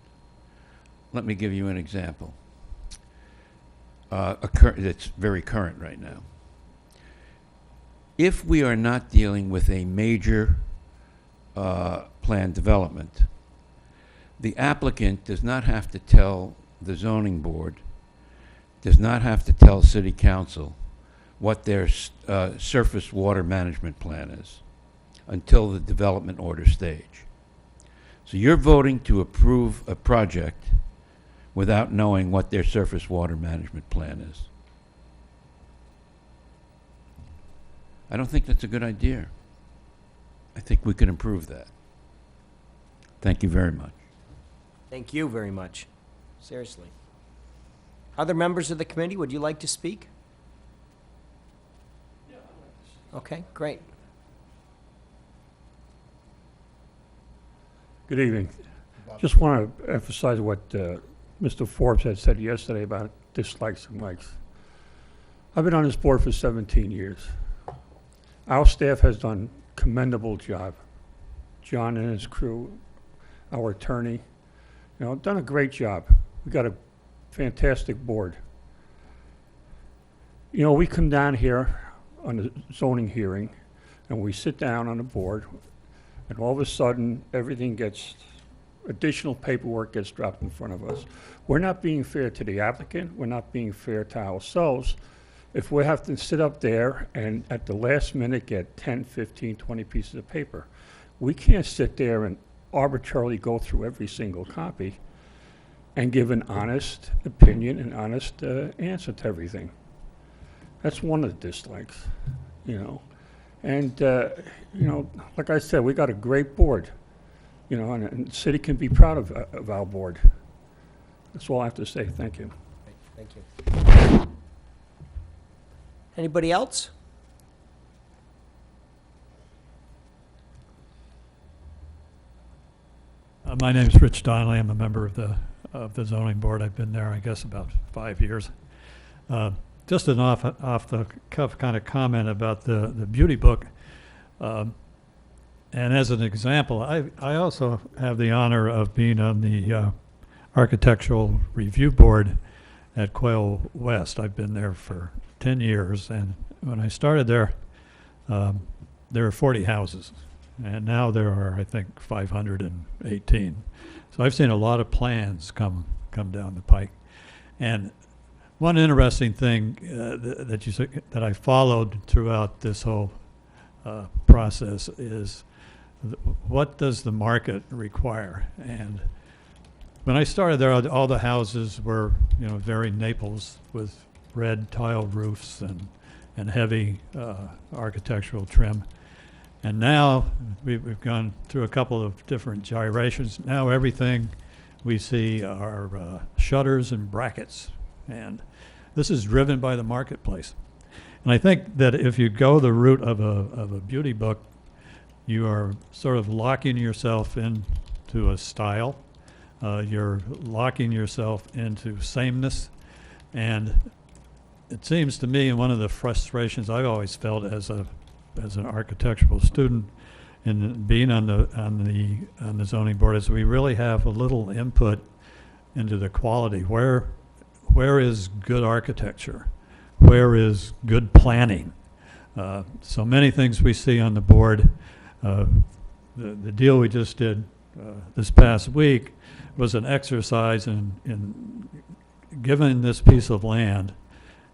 Let me give you an example that's very current right now. If we are not dealing with a major planned development, the applicant does not have to tell the zoning board, does not have to tell city council what their surface water management plan is until the development order stage. So you're voting to approve a project without knowing what their surface water management plan is. I don't think that's a good idea. I think we can improve that. Thank you very much. Thank you very much. Seriously. Other members of the committee, would you like to speak? Okay, great. Good evening. Just want to emphasize what Mr. Forbes had said yesterday about dislikes and likes. I've been on this board for 17 years. Our staff has done a commendable job. John and his crew, our attorney, done a great job. We got a fantastic board. We come down here on the zoning hearing, and we sit down on the board, and all of a sudden, additional paperwork gets dropped in front of us. We're not being fair to the applicant, we're not being fair to ourselves. If we have to sit up there and at the last minute get 10, 15, 20 pieces of paper, we can't sit there and arbitrarily go through every single copy and give an honest opinion and honest answer to everything. That's one of the dislikes, And, like I said, we got a great board, and the city can be proud of our board. That's all I have to say. Thank you. Thank you. Anybody else? My name's Rich Donnelly. I'm a member of the zoning board. I've been there, I guess, about 5 years. Just an off the cuff kind of comment about the beauty book. And as an example, I also have the honor of being on the architectural review board at Quail West. I've been there for 10 years, and when I started there were 40 houses, and now there are, I think, 518. So I've seen a lot of plans come down the pike. And one interesting thing that I followed throughout this whole process is what does the market require? And when I started there, all the houses were, very Naples with red tile roofs and heavy architectural trim. And now we've gone through a couple of different gyrations. Now everything we see are shutters and brackets. And this is driven by the marketplace. And I think that if you go the route of a beauty book, you are sort of locking yourself into a style. You're locking yourself into sameness. And it seems to me, and one of the frustrations I've always felt as an architectural student in being on the zoning board is we really have a little input into the quality. Where is good architecture? Where is good planning? So many things we see on the board. The deal we just did this past week was an exercise in given this piece of land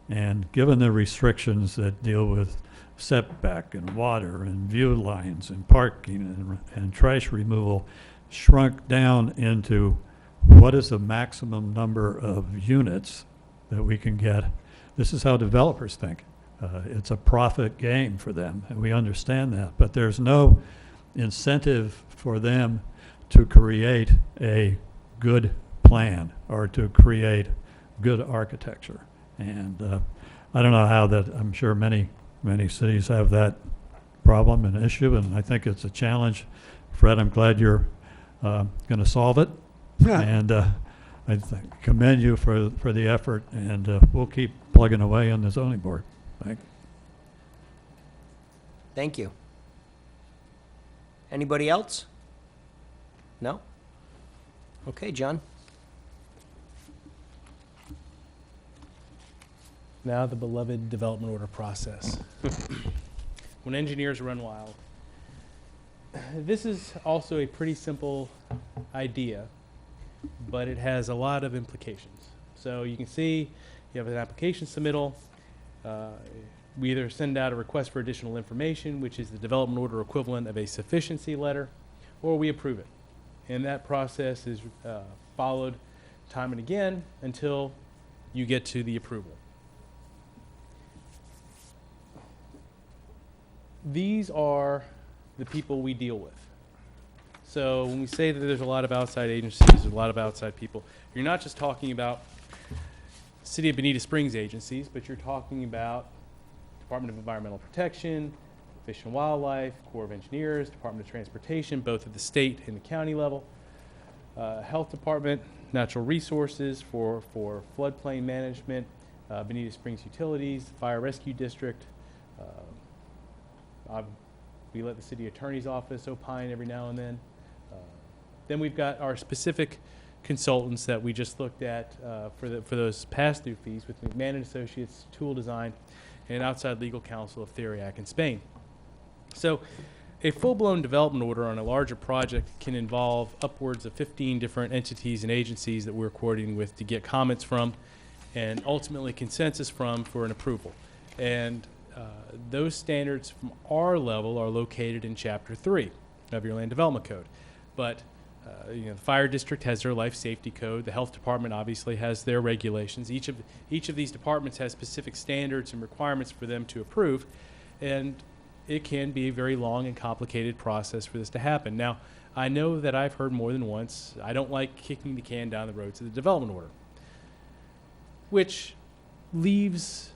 and given the restrictions that deal with setback and water and view lines and parking and trash removal, shrunk down into what is the maximum number of units that we can get. This is how developers think. It's a profit game for them, and we understand that, but there's no incentive for them to create a good plan or to create good architecture. And I don't know how that, I'm sure many cities have that problem and issue, and I think it's a challenge. Fred, I'm glad you're going to solve it. And I commend you for the effort, and we'll keep plugging away on the zoning board. Thank you. Anybody else? No? Okay, John. Now the beloved development order process. When engineers run wild. This is also a pretty simple idea, but it has a lot of implications. So you can see you have an application submittal. We either send out a request for additional information, which is the development order equivalent of a sufficiency letter, or we approve it. And that process is followed time and again until you get to the approval. these are the people we deal with. So when we say that there's a lot of outside agencies, there's a lot of outside people, you're not just talking about City of Bonita Springs agencies, but you're talking about Department of Environmental Protection, Fish and Wildlife, Corps of Engineers, Department of Transportation, both at the state and the county level, Health Department, Natural Resources for floodplain management, Bonita Springs Utilities, Fire Rescue District. We let the city attorney's office opine every now and then. Then we've got our specific consultants that we just looked at for those pass-through fees with McMahon & Associates, Tool Design, and outside legal counsel of Theriac in Spain. So a full-blown development order on a larger project can involve upwards of 15 different entities and agencies that we're coordinating with to get comments from and ultimately consensus from for an approval. And those standards from our level are located in Chapter 3 of your Land Development Code. But the fire district has their life safety code. The health department obviously has their regulations. Each of these departments has specific standards and requirements for them to approve, and it can be a very long and complicated process for this to happen. Now, I know that I've heard more than once, I don't like kicking the can down the road to the development order, which leaves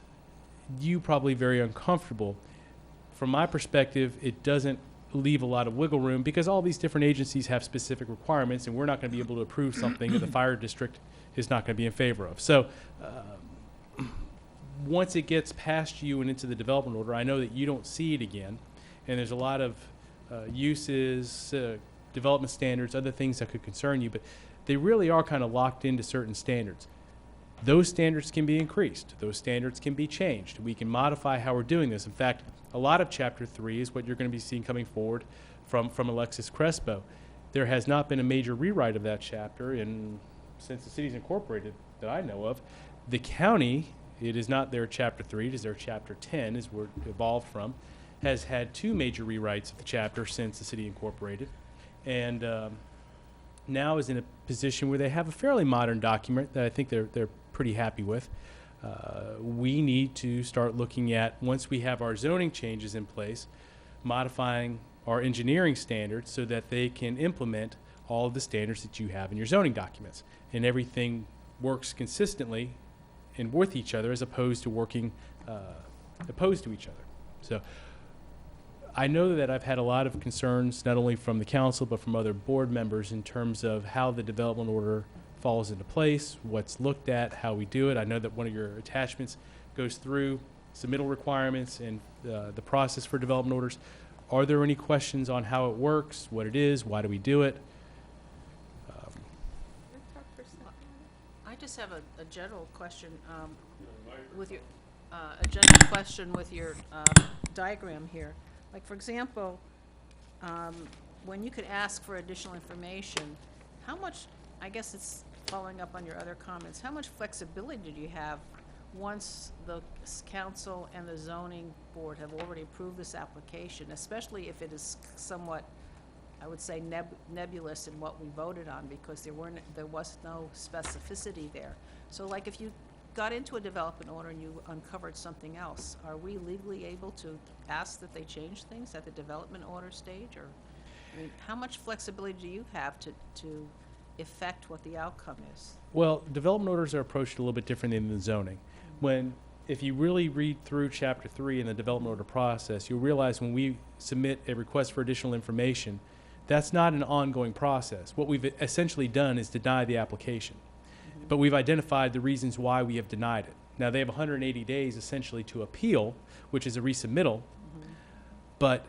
you probably very uncomfortable. From my perspective, it doesn't leave a lot of wiggle room because all these different agencies have specific requirements, and we're not going to be able to approve something that the fire district is not going to be in favor of. So once it gets past you and into the development order, I know that you don't see it again, and there's a lot of uses, development standards, other things that could concern you, but they really are kind of locked into certain standards. Those standards can be increased. Those standards can be changed. We can modify how we're doing this. In fact, a lot of Chapter 3 is what you're going to be seeing coming forward from Alexis Crespo. There has not been a major rewrite of that chapter since the city's incorporated that I know of. The county, it is not their Chapter 3, it is their Chapter 10, is where it evolved from, has had 2 major rewrites of the chapter since the city incorporated. And now is in a position where they have a fairly modern document that I think they're pretty happy with. We need to start looking at, once we have our zoning changes in place, modifying our engineering standards so that they can implement all of the standards that you have in your zoning documents. And everything works consistently and with each other as opposed to working opposed to each other. So I know that I've had a lot of concerns, not only from the council, but from other board members in terms of how the development order falls into place, what's looked at, how we do it. I know that one of your attachments goes through submittal requirements and the process for development orders. Are there any questions on how it works, what it is, why do we do it? I just have a general question with your diagram here. Like, for example, when you could ask for additional information, how much, I guess it's following up on your other comments, how much flexibility do you have once the council and the zoning board have already approved this application, especially if it is somewhat, I would say, nebulous in what we voted on, because there was no specificity there. So like, if you got into a development order and you uncovered something else, are we legally able to ask that they change things at the development order stage? Or, I mean, how much flexibility do you have to affect what the outcome is? Well, development orders are approached a little bit differently than the zoning. If you really read through Chapter 3 in the development order process, you'll realize when we submit a request for additional information, that's not an ongoing process. What we've essentially done is deny the application. But we've identified the reasons why we have denied it. Now, they have 180 days essentially to appeal, which is a resubmittal, but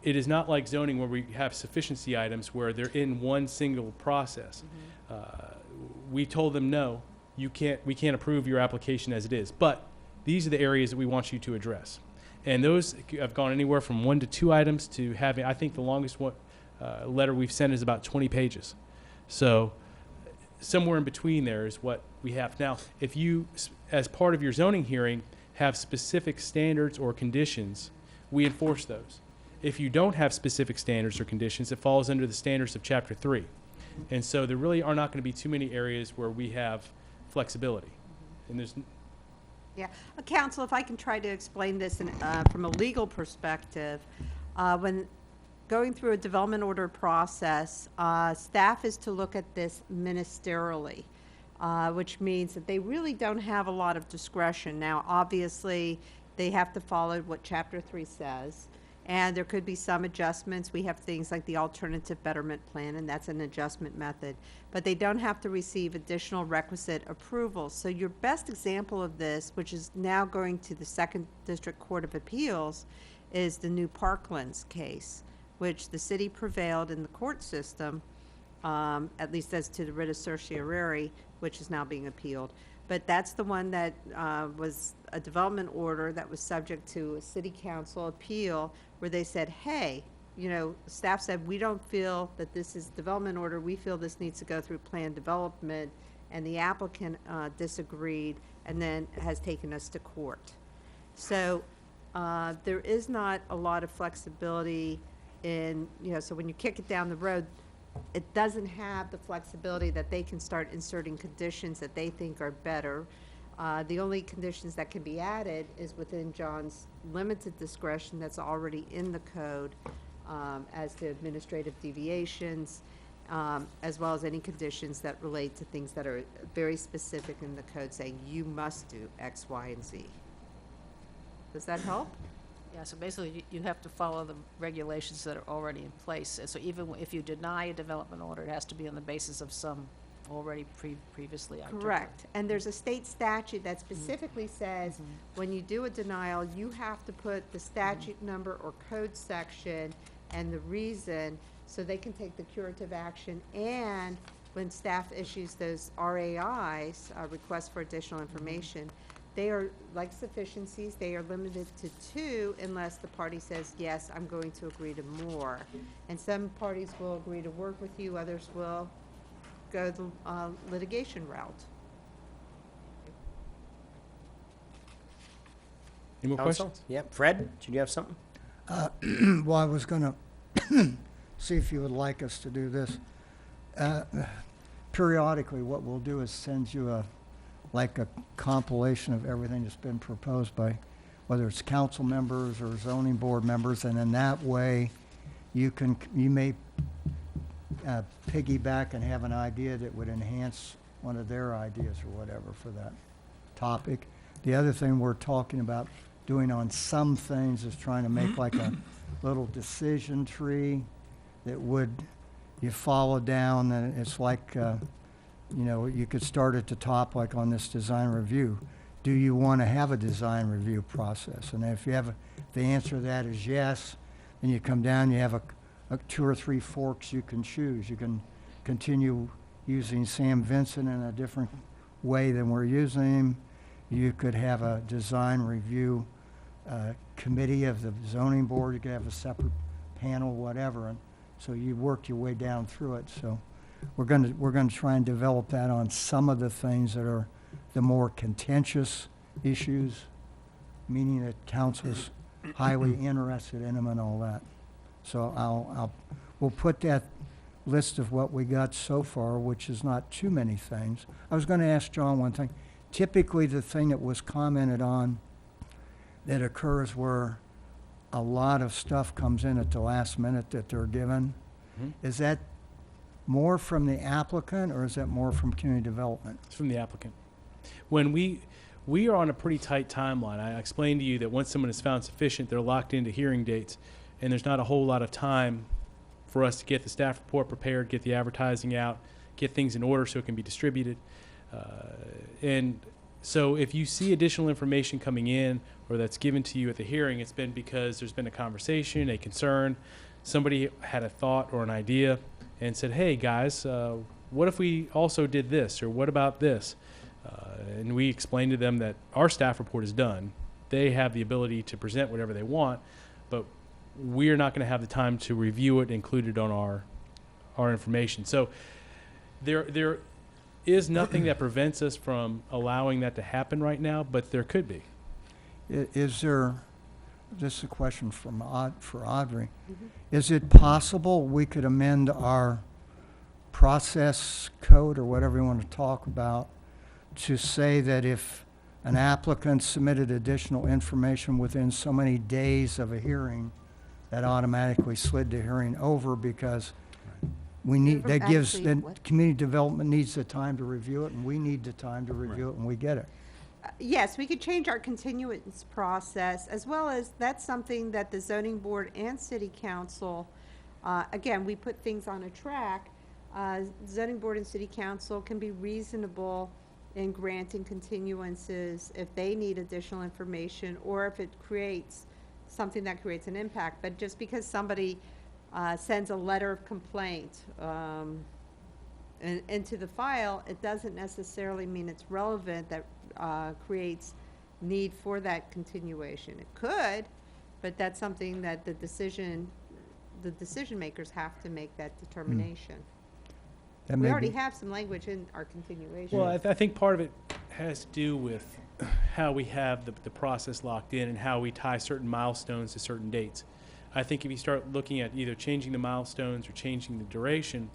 it is not like zoning where we have sufficiency items where they're in one single process. We told them, no, we can't approve your application as it is, but these are the areas that we want you to address. And those have gone anywhere from 1 to 2 items to having, I think the longest one, letter we've sent is about 20 pages. So somewhere in between there is what we have. Now, if you, as part of your zoning hearing, have specific standards or conditions, we enforce those. If you don't have specific standards or conditions, it falls under the standards of Chapter 3. And so there really are not going to be too many areas where we have flexibility. And Yeah, Counsel, if I can try to explain this from a legal perspective, when going through a development order process, staff is to look at this ministerially, which means that they really don't have a lot of discretion. Now, obviously, they have to follow what Chapter 3 says, and there could be some adjustments. We have things like the alternative betterment plan, and that's an adjustment method. But they don't have to receive additional requisite approvals. So your best example of this, which is now going to the Second District Court of Appeals, is the new Parklands case, which the city prevailed in the court system, at least as to the writ of certiorari, which is now being appealed. But that's the one that was a development order that was subject to a city council appeal, where they said, hey, staff said, we don't feel that this is development order, we feel this needs to go through plan development, and the applicant disagreed, and then has taken us to court. So there is not a lot of flexibility in, so when you kick it down the road, it doesn't have the flexibility that they can start inserting conditions that they think are better. The only conditions that can be added is within John's limited discretion that's already in the code, as to administrative deviations, as well as any conditions that relate to things that are very specific in the code, saying you must do X, Y, and Z. Does that help? Yeah, so basically you have to follow the regulations that are already in place. And so even if you deny a development order, it has to be on the basis of some already previously articulated. Correct. And there's a state statute that specifically says when you do a denial, you have to put the statute number or code section and the reason, so they can take the curative action. And when staff issues those RAIs, requests for additional information, they are like sufficiencies, they are limited to 2 unless the party says, yes, I'm going to agree to more. And some parties will agree to work with you, others will go the litigation route. Any more Counsel? questions? Yep. Fred, did you have something? Well, I was going to see if you would like us to do this. Periodically, what we'll do is send you a compilation of everything that's been proposed by, whether it's council members or zoning board members, and in that way, you may piggyback and have an idea that would enhance one of their ideas or whatever for that topic. The other thing we're talking about doing on some things is trying to make like a little decision tree that you follow down, and it's like, you could start at the top, like on this design review. Do you want to have a design review process? And if the answer to that is yes, then you come down, you have 2 or 3 forks you can choose. You can continue using Sam Vincent in a different way than we're using him. You could have a design review committee of the zoning board. You could have a separate panel, whatever. And so you work your way down through it. So we're going to try and develop that on some of the things that are the more contentious issues, meaning that council's highly interested in them and all that. So we'll put that list of what we got so far, which is not too many things. I was going to ask John one thing. Typically, the thing that was commented on that occurs where a lot of stuff comes in at the last minute that they're given, is that more from the applicant, or is that more from community development? It's from the applicant. When we are on a pretty tight timeline. I explained to you that once someone is found sufficient, they're locked into hearing dates, and there's not a whole lot of time for us to get the staff report prepared, get the advertising out, get things in order so it can be distributed. And so if you see additional information coming in or that's given to you at the hearing, it's been because there's been a conversation, a concern, somebody had a thought or an idea and said, hey guys, what if we also did this, or what about this? And we explained to them that our staff report is done. They have the ability to present whatever they want, but we're not going to have the time to review it and include it on our information. So there is nothing that prevents us from allowing that to happen right now, but there could be. Is there, this is a question for Audrey, is it possible we could amend our process code or whatever you want to talk about to say that if an applicant submitted additional information within so many days of a hearing, that automatically slid the hearing over because we need, that gives, Automatically then what? community development needs the time to review it, and we need the time to review it, and we get it. Yes, we could change our continuance process, as well as that's something that the zoning board and city council, again, we put things on a track. Zoning board and city council can be reasonable in granting continuances if they need additional information, or if it creates something that creates an impact. But just because somebody sends a letter of complaint into the file, it doesn't necessarily mean it's relevant, that creates need for that continuation. It could, but that's something that the decision makers have to make that determination. That We may already be- have some language in our continuation. Well, I think part of it has to do with how we have the process locked in and how we tie certain milestones to certain dates. I think if you start looking at either changing the milestones or changing the duration,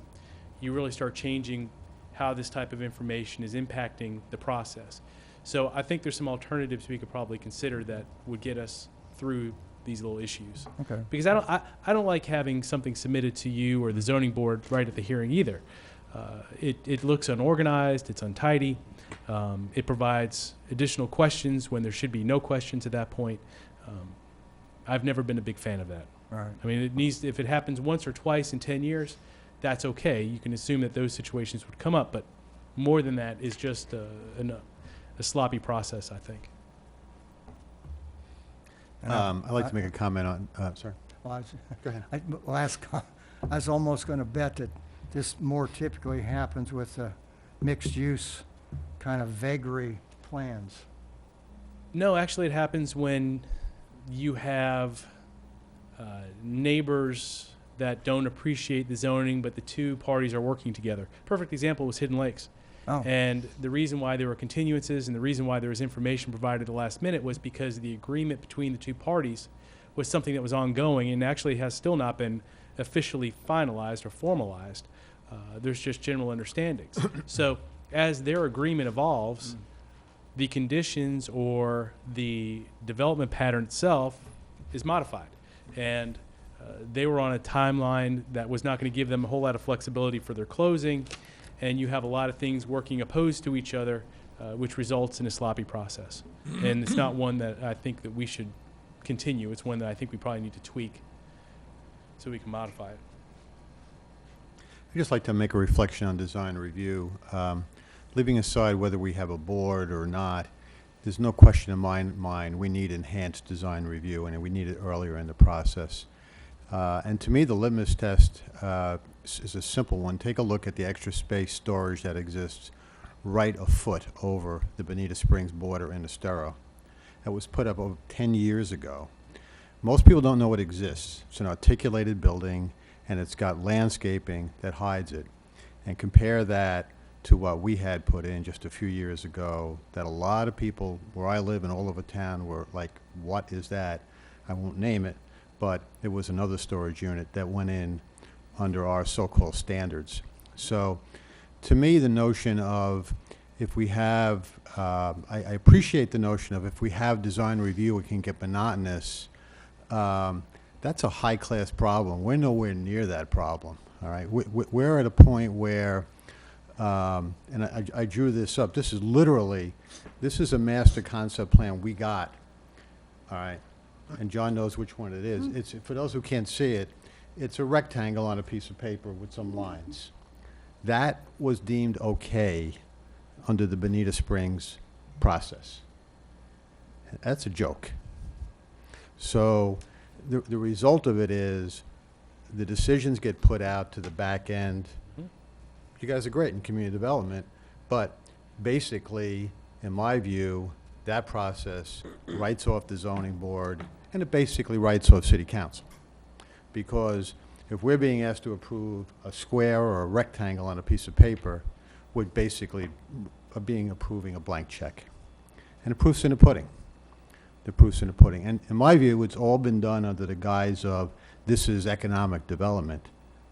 you really start changing how this type of information is impacting the process. So I think there's some alternatives we could probably consider that would get us through these little issues. Okay. Because I don't like having something submitted to you or the zoning board right at the hearing either. It looks unorganized, it's untidy, it provides additional questions when there should be no questions at that point. I've never been a big fan of that. All right. I mean, it needs, if it happens once or twice in 10 years, that's okay. You can assume that those situations would come up, but more than that is just a sloppy process, I think. And I'd like to make a comment on, sorry. Well, I was- Go ahead. I was almost going to bet that this more typically happens with mixed-use kind of vagary plans. No, actually, it happens when you have neighbors that don't appreciate the zoning, but the two parties are working together. Perfect example was Hidden Lakes. Oh. And the reason why there were continuances and the reason why there was information provided at the last minute was because the agreement between the two parties was something that was ongoing and actually has still not been officially finalized or formalized. There's just general understandings. So as their agreement evolves, the conditions or the development pattern itself is modified. And they were on a timeline that was not going to give them a whole lot of flexibility for their closing, and you have a lot of things working opposed to each other, which results in a sloppy process. And it's not one that I think that we should continue. It's one that I think we probably need to tweak so we can modify it. I'd just like to make a reflection on design review. Leaving aside whether we have a board or not, there's no question in my mind we need enhanced design review, and we need it earlier in the process. And to me, the litmus test is a simple one. Take a look at the extra space storage that exists right a foot over the Bonita Springs border in Estero. That was put up over 10 years ago. Most people don't know it exists. It's an articulated building, and it's got landscaping that hides it. And compare that to what we had put in just a few years ago, that a lot of people where I live and all over town were like, what is that? I won't name it, but it was another storage unit that went in under our so-called standards. So to me, the notion of if we have, I appreciate the notion of if we have design review, it can get monotonous. That's a high-class problem. We're nowhere near that problem, all right? We're at a point where, and I drew this up, this is a master concept plan we got, all right? And John knows which one it is. It's, for those who can't see it, it's a rectangle on a piece of paper with some lines. That was deemed okay under the Bonita Springs process. That's a joke. So the result of it is the decisions get put out to the back end. You guys are great in community development, but basically, in my view, that process writes off the zoning board, and it basically writes off city council. Because if we're being asked to approve a square or a rectangle on a piece of paper, we're basically approving a blank check. And the proof's in the pudding. The proof's in the pudding. And in my view, it's all been done under the guise of this is economic development.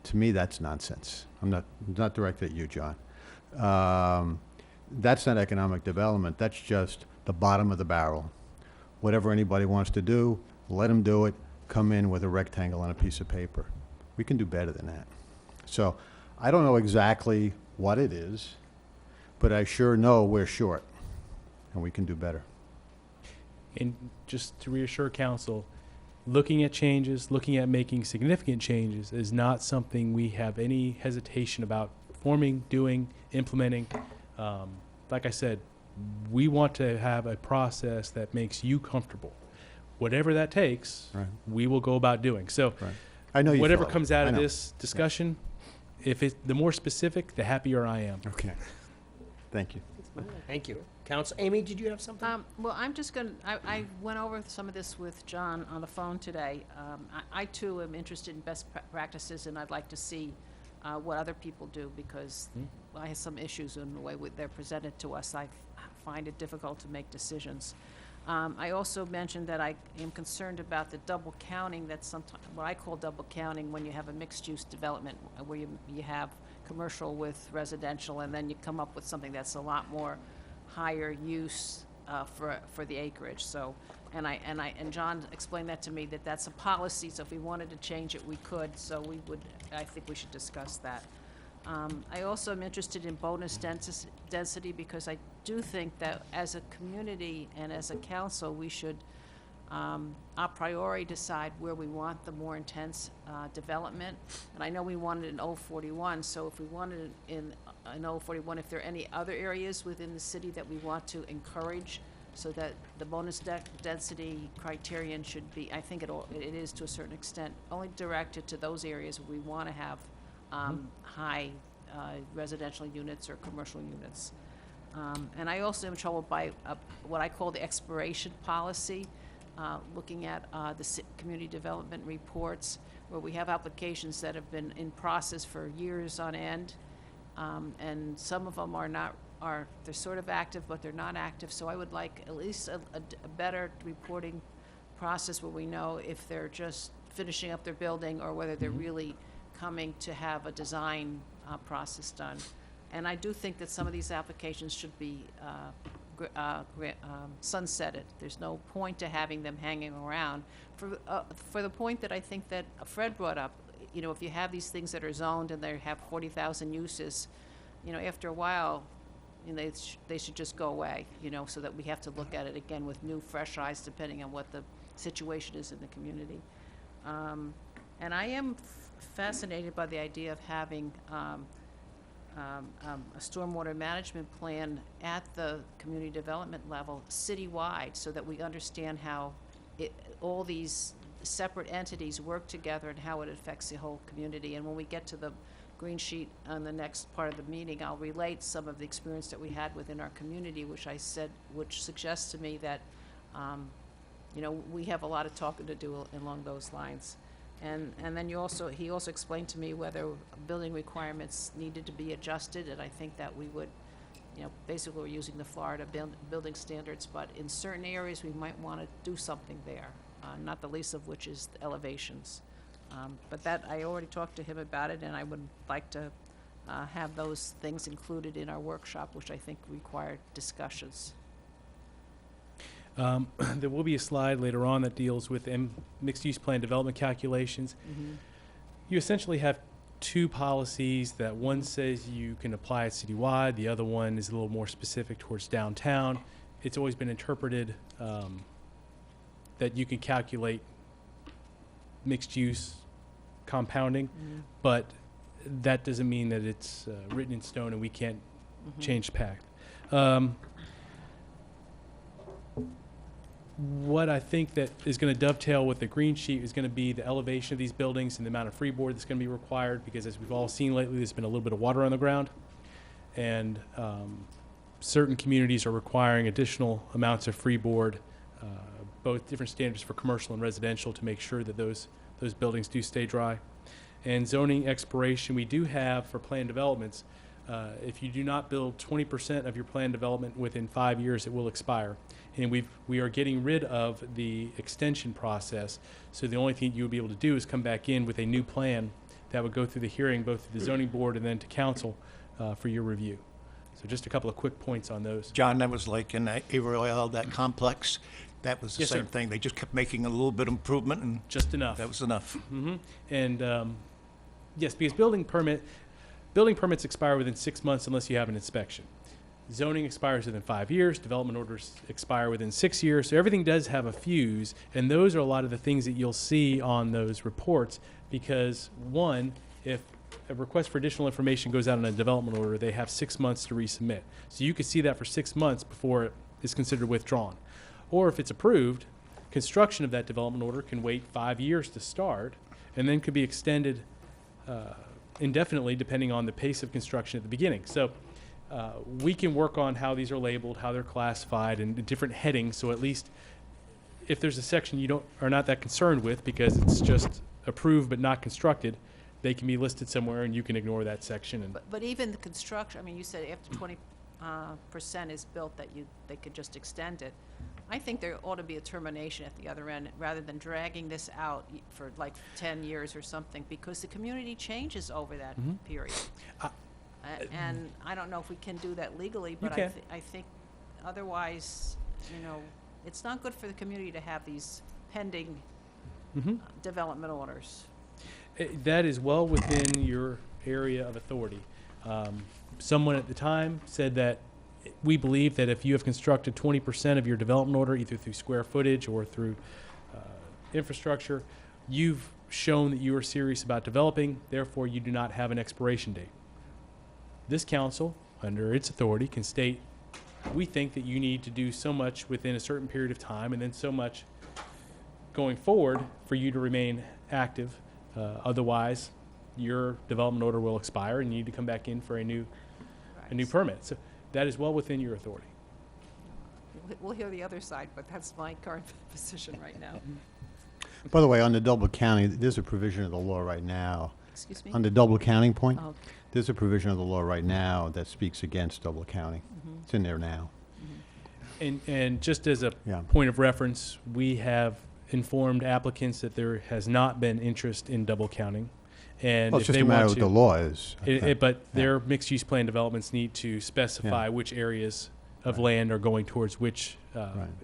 To me, that's nonsense. I'm not directed at you, John. That's not economic development. That's just the bottom of the barrel. Whatever anybody wants to do, let them do it, come in with a rectangle on a piece of paper. We can do better than that. So I don't know exactly what it is, but I sure know we're short, and we can do better. And just to reassure council, looking at changes, looking at making significant changes is not something we have any hesitation about forming, doing, implementing. Like I said, we want to have a process that makes you comfortable. Whatever that takes, Right. we will go about doing. So Right. I know you whatever follow. comes out I of know. this discussion, the more specific, the happier I am. Okay. Thank you. Thank you. Council, Amy, did you have something? Well, I'm just going to, I went over some of this with John on the phone today. I too am interested in best practices, and I'd like to see what other people do, because I have some issues in the way they're presented to us. I find it difficult to make decisions. I also mentioned that I am concerned about the double counting, that's sometimes what I call double counting when you have a mixed-use development where you have commercial with residential, and then you come up with something that's a lot more higher use for the acreage. So, and John explained that to me, that that's a policy, so if we wanted to change it, we could. So I think we should discuss that. I also am interested in bonus density, because I do think that as a community and as a council, we should a priori decide where we want the more intense development. And I know we wanted an 041, so if we wanted in an 041, if there are any other areas within the city that we want to encourage, so that the bonus density criterion should be, I think it is to a certain extent, only directed to those areas where we want to have high residential units or commercial units. And I also am troubled by what I call the expiration policy, looking at the community development reports, where we have applications that have been in process for years on end, and some of them they're sort of active, but they're not active. So I would like at least a better reporting process where we know if they're just finishing up their building or whether they're really coming to have a design process done. And I do think that some of these applications should be sunsetted. There's no point to having them hanging around. For the point that I think that Fred brought up, if you have these things that are zoned and they have 40,000 uses, after a while, they should just go away, so that we have to look at it again with new, fresh eyes, depending on what the situation is in the community. And I am fascinated by the idea of having a stormwater management plan at the community development level citywide, so that we understand how all these separate entities work together and how it affects the whole community. And when we get to the green sheet on the next part of the meeting, I'll relate some of the experience that we had within our community, which suggests to me that we have a lot of talking to do along those lines. And then he also explained to me whether building requirements needed to be adjusted, and I think that we would, basically we're using the Florida building standards, but in certain areas we might want to do something there, not the least of which is the elevations. But that, I already talked to him about it, and I would like to have those things included in our workshop, which I think require discussions. There will be a slide later on that deals with mixed-use plan development calculations. You essentially have two policies. That one says you can apply it citywide. The other one is a little more specific towards downtown. It's always been interpreted that you can calculate mixed-use compounding, but that doesn't mean that it's written in stone and we can't change the pact. What I think that is going to dovetail with the green sheet is going to be the elevation of these buildings and the amount of freeboard that's going to be required, because as we've all seen lately, there's been a little bit of water on the ground, and certain communities are requiring additional amounts of freeboard, both different standards for commercial and residential, to make sure that those buildings do stay dry. And zoning expiration, we do have for planned developments, if you do not build 20% of your planned development within 5 years, it will expire. And we are getting rid of the extension process. So the only thing you would be able to do is come back in with a new plan that would go through the hearing, both to the zoning board and then to council for your review. So just a couple of quick points on those. John, that was like in Averill, that complex. That was the Yes, sir. same thing. They just kept making a little bit of improvement, and Just enough. that was enough. And yes, because building permits expire within 6 months unless you have an inspection. Zoning expires within 5 years. Development orders expire within 6 years. So everything does have a fuse, and those are a lot of the things that you'll see on those reports. Because one, if a request for additional information goes out on a development order, they have 6 months to resubmit. So you could see that for 6 months before it is considered withdrawn. Or if it's approved, construction of that development order can wait 5 years to start, and then could be extended indefinitely depending on the pace of construction at the beginning. So we can work on how these are labeled, how they're classified, and the different headings. So at least if there's a section you are not that concerned with because it's just approved but not constructed, they can be listed somewhere, and you can ignore that section. And But even the construction, I mean, you said after 20% is built that they could just extend it. I think there ought to be a termination at the other end, rather than dragging this out for like 10 years or something, because the community changes over that period. And I don't know if we can do that legally, but can. I think otherwise, it's not good for the community to have these pending development orders. that is well within your area of authority. Someone at the time said that we believe that if you have constructed 20% of your development order, either through square footage or through infrastructure, you've shown that you are serious about developing, therefore you do not have an expiration date. This council, under its authority, can state, we think that you need to do so much within a certain period of time and then so much going forward for you to remain active. Otherwise, your development order will expire and you need to come back in for a new permit. So that is well within your authority. We'll hear the other side, but that's my current position right now. By the way, on the double counting, there's a provision of the law right now. Excuse me? On the double counting point, Oh, there's a provision of the law right now that speaks against double counting. It's in there now. And just as a Yeah. point of reference, we have informed applicants that there has not been interest in double counting. And Well, if it's just they a matter want of to, what the law is. I think. but their mixed-use plan developments need to specify which areas of land are going towards which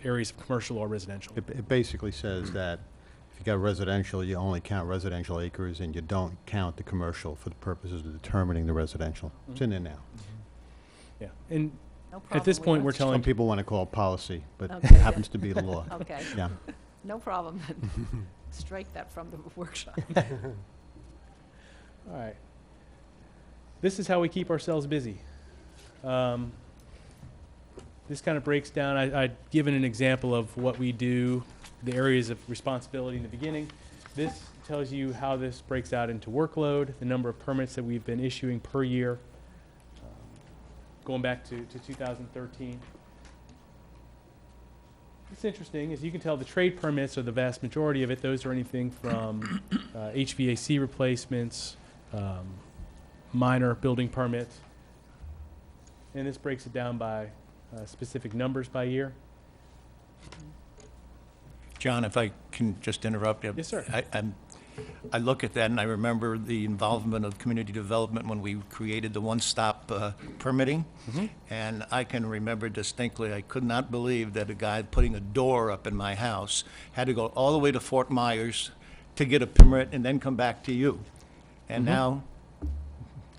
areas of commercial or residential. It basically says that if you got residential, you only count residential acres and you don't count the commercial for the purposes of determining the residential. It's in there now. Yeah, and no at this problem point, we're with telling Some people want to call it policy, but Okay, it happens to be the law. that. Okay, Yeah. no problem. Strike that from the workshop. All right. This is how we keep ourselves busy. This kind of breaks down, I'd given an example of what we do, the areas of responsibility in the beginning. This tells you how this breaks out into workload, the number of permits that we've been issuing per year, going back to 2013. It's interesting, as you can tell, the trade permits are the vast majority of it. Those are anything from HVAC replacements, minor building permits. And this breaks it down by specific numbers by year. John, if I can just interrupt you. Yes, sir. I look at that and I remember the involvement of community development when we created the one-stop permitting. And I can remember distinctly, I could not believe that a guy putting a door up in my house had to go all the way to Fort Myers to get a permit and then come back to you. And now,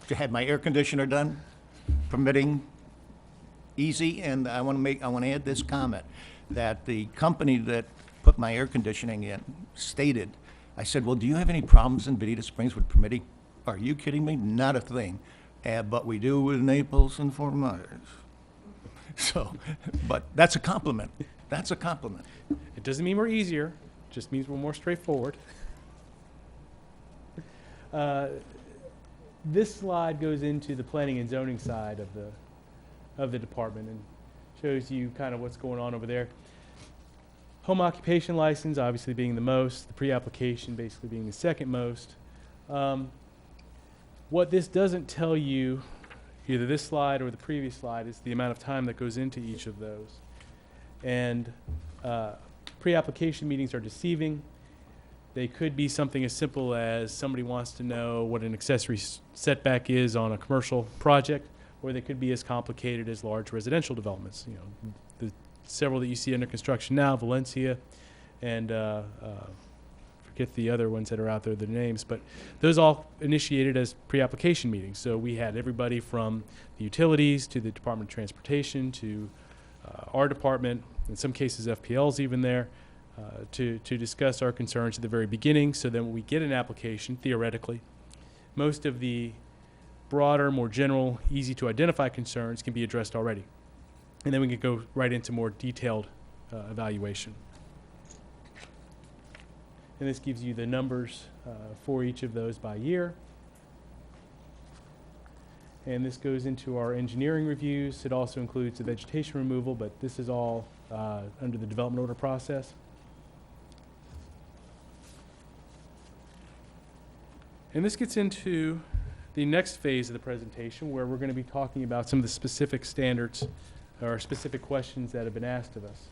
to have my air conditioner done, permitting easy, and I want to add this comment, that the company that put my air conditioning in stated, I said, well, do you have any problems in Bonita Springs with permitting? Are you kidding me? Not a thing. But we do with Naples and Fort Myers. So, but that's a compliment. That's a compliment. It doesn't mean we're easier, it just means we're more straightforward. This slide goes into the planning and zoning side of the department and shows you kind of what's going on over there. Home occupation license obviously being the most, the pre-application basically being the second most. What this doesn't tell you, either this slide or the previous slide, is the amount of time that goes into each of those. And pre-application meetings are deceiving. They could be something as simple as somebody wants to know what an accessory setback is on a commercial project, or they could be as complicated as large residential developments. You know, the several that you see under construction now, Valencia, and forget the other ones that are out there, the names, but those all initiated as pre-application meetings. So we had everybody from the utilities to the Department of Transportation to our department, in some cases FPL's even there, to discuss our concerns at the very beginning, so then when we get an application, theoretically, most of the broader, more general, easy to identify concerns can be addressed already. And then we can go right into more detailed evaluation. And this gives you the numbers for each of those by year. And this goes into our engineering reviews. It also includes the vegetation removal, but this is all under the development order process. And this gets into the next phase of the presentation, where we're going to be talking about some of the specific standards or specific questions that have been asked of us.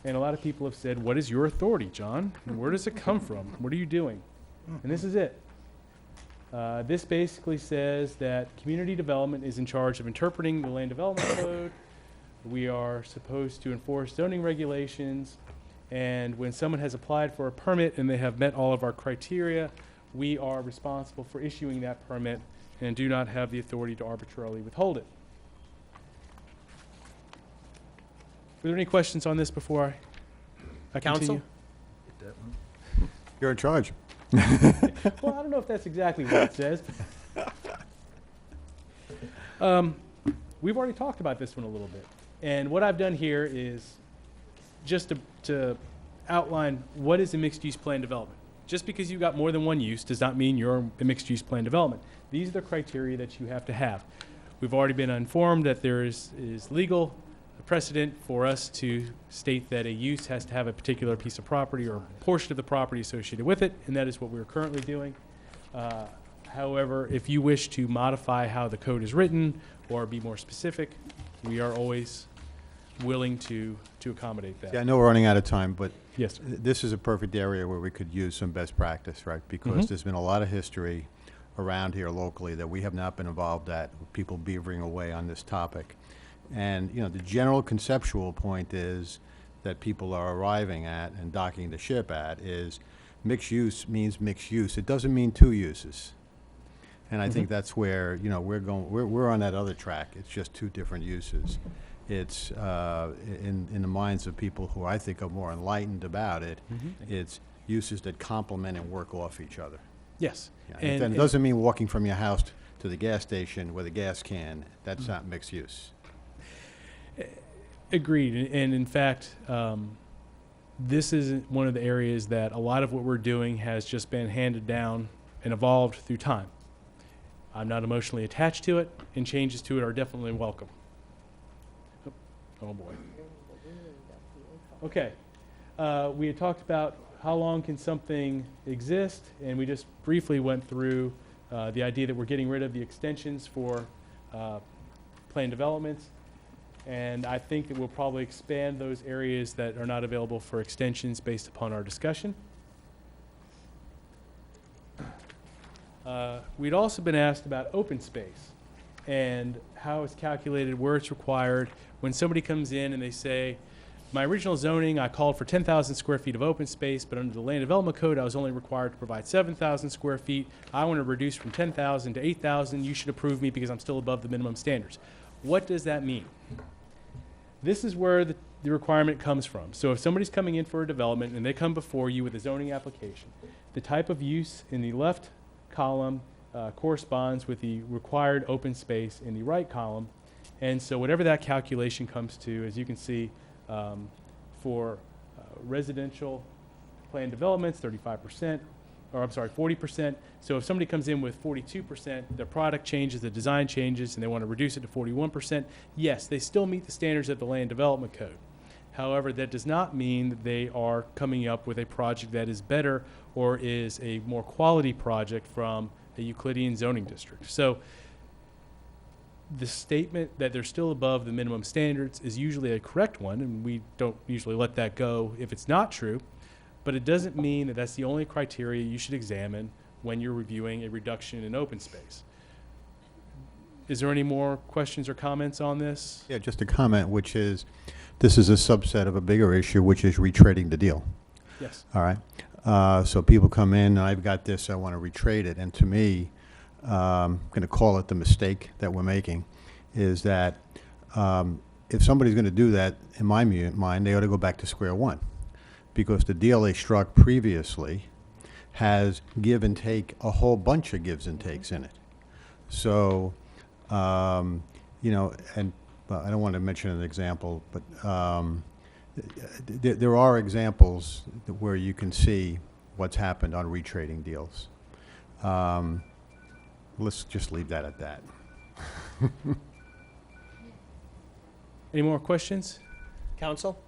And a lot of people have said, what is your authority, John? And where does it come from? What are you doing? And this is it. This basically says that community development is in charge of interpreting the land development code. We are supposed to enforce zoning regulations. And when someone has applied for a permit and they have met all of our criteria, we are responsible for issuing that permit and do not have the authority to arbitrarily withhold it. Were there any questions on this before I continue? You're in charge. Well, I don't know if that's exactly what it says. We've already talked about this one a little bit. And what I've done here is just to outline what is a mixed-use plan development. Just because you've got more than one use does not mean you're a mixed-use plan development. These are the criteria that you have to have. We've already been informed that there is legal precedent for us to state that a use has to have a particular piece of property or a portion of the property associated with it, and that is what we're currently doing. However, if you wish to modify how the code is written or be more specific, we are always willing to accommodate that. Yeah, I know we're running out of time, but Yes, sir. this is a perfect area where we could use some best practice, right? Because there's been a lot of history around here locally that we have not been involved at, with people beavering away on this topic. And, you know, the general conceptual point is that people are arriving at and docking the ship at is mixed use means mixed use. It doesn't mean two uses. And I think that's where, you know, we're on that other track. It's just two different uses. It's in the minds of people who I think are more enlightened about it, it's uses that complement and work off each other. Yes. Yeah, and it doesn't mean walking from your house to the gas station with a gas can. That's not mixed use. Agreed. And in fact, this is one of the areas that a lot of what we're doing has just been handed down and evolved through time. I'm not emotionally attached to it, and changes to it are definitely welcome. Oh boy. Okay. We had talked about how long can something exist, and we just briefly went through the idea that we're getting rid of the extensions for planned developments. And I think that we'll probably expand those areas that are not available for extensions based upon our discussion. We'd also been asked about open space and how it's calculated, where it's required. When somebody comes in and they say, my original zoning, I called for 10,000 square feet of open space, but under the land development code, I was only required to provide 7,000 square feet. I want to reduce from 10,000 to 8,000. You should approve me because I'm still above the minimum standards. What does that mean? This is where the requirement comes from. So if somebody's coming in for a development and they come before you with a zoning application, the type of use in the left column corresponds with the required open space in the right column. And so whatever that calculation comes to, as you can see, for residential planned developments, 35%, or I'm sorry, 40%. So if somebody comes in with 42%, their product changes, the design changes, and they want to reduce it to 41%, yes, they still meet the standards of the land development code. However, that does not mean that they are coming up with a project that is better or is a more quality project from a Euclidean zoning district. So the statement that they're still above the minimum standards is usually a correct one, and we don't usually let that go if it's not true, but it doesn't mean that that's the only criteria you should examine when you're reviewing a reduction in open space. Is there any more questions or comments on this? Yeah, just a comment, which is, this is a subset of a bigger issue, which is retrading the deal. Yes. All right? So people come in, I've got this, I want to retrade it. And to me, I'm going to call it the mistake that we're making, is that if somebody's going to do that, in my mind, they ought to go back to square one. Because the deal they struck previously has give and take, a whole bunch of gives and takes in it. So, you know, and I don't want to mention an example, but there are examples where you can see what's happened on retrading deals. Let's just leave that at that. Any more questions? Council?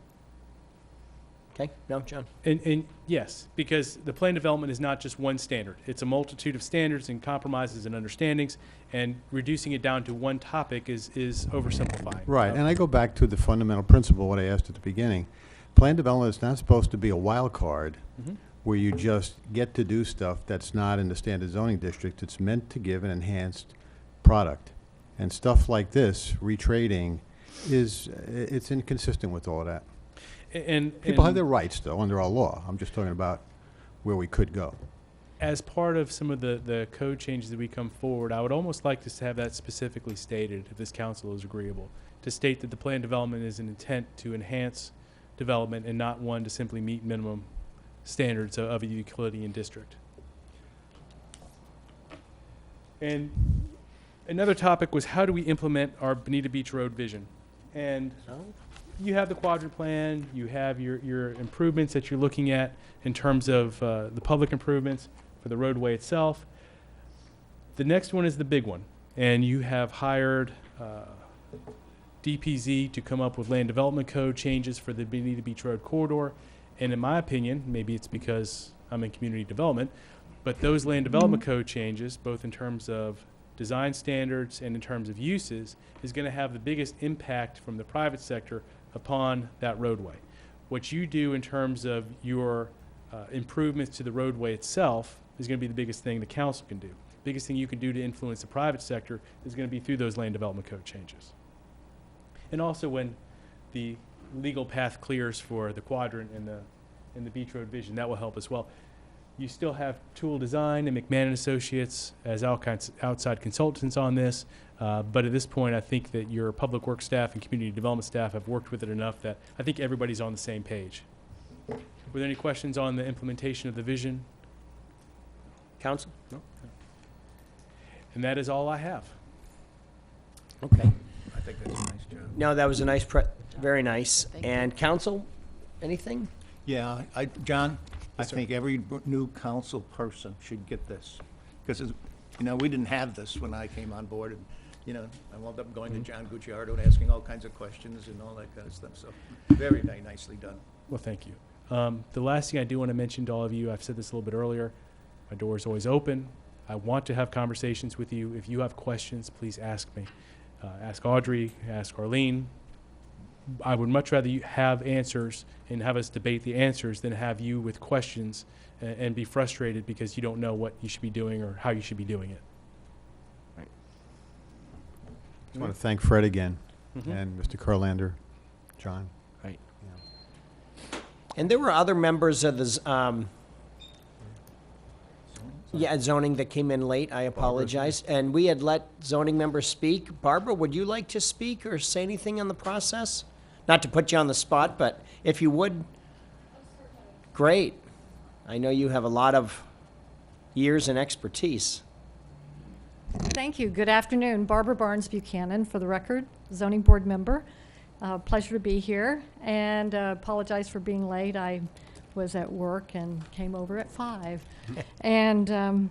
Okay, no, John? And yes, because the plan development is not just one standard. It's a multitude of standards and compromises and understandings, and reducing it down to one topic is oversimplifying. Right, and I go back to the fundamental principle, what I asked at the beginning. Plan development is not supposed to be a wild card where you just get to do stuff that's not in the standard zoning district. It's meant to give an enhanced product. And stuff like this, retrading, it's inconsistent with all of that. People have their rights, though, under our law. I'm just talking about where we could go. As part of some of the code changes that we come forward, I would almost like to have that specifically stated, if this council is agreeable, to state that the plan development is an intent to enhance development and not one to simply meet minimum standards of a utility and district. And another topic was, how do we implement our Bonita Beach Road vision? And you have the quadrant plan, you have your improvements that you're looking at in terms of the public improvements for the roadway itself. The next one is the big one, and you have hired DPZ to come up with land development code changes for the Bonita Beach Road corridor. And in my opinion, maybe it's because I'm in community development, but those land development code changes, both in terms of design standards and in terms of uses, is going to have the biggest impact from the private sector upon that roadway. What you do in terms of your improvements to the roadway itself is going to be the biggest thing the council can do. The biggest thing you can do to influence the private sector is going to be through those land development code changes. And also when the legal path clears for the quadrant and the beach road vision, that will help as well. You still have Tool Design and McMahon & Associates as outside consultants on this, but at this point I think that your public works staff and community development staff have worked with it enough that I think everybody's on the same page. Were there any questions on the implementation of the vision? Council? No? And that is all I have. Okay. I think that's a nice job. No, that was a nice, very nice. And council, anything? Yeah, John, I think every new council person should get this. Because, you know, we didn't have this when I came on board. And, you know, I wound up going to John Gucciardo and asking all kinds of questions and all that kind of stuff. So very, very nicely done. Well, thank you. The last thing I do want to mention to all of you, I've said this a little bit earlier, my door is always open. I want to have conversations with you. If you have questions, please ask me. Ask Audrey, ask Arlene. I would much rather you have answers and have us debate the answers than have you with questions and be frustrated because you don't know what you should be doing or how you should be doing it. Right. I want to thank Fred again, and Mr. Kurlander, John. Right. And there were other members of the zoning that came in late. I apologize. And we had let zoning members speak. Barbara, would you like to speak or say anything on the process? Not to put you on the spot, but if you would, great. I know you have a lot of years and expertise. Thank you. Good afternoon. Barbara Barnes Buchanan, for the record, zoning board member. Pleasure to be here, and apologize for being late. I was at work and came over at 5. And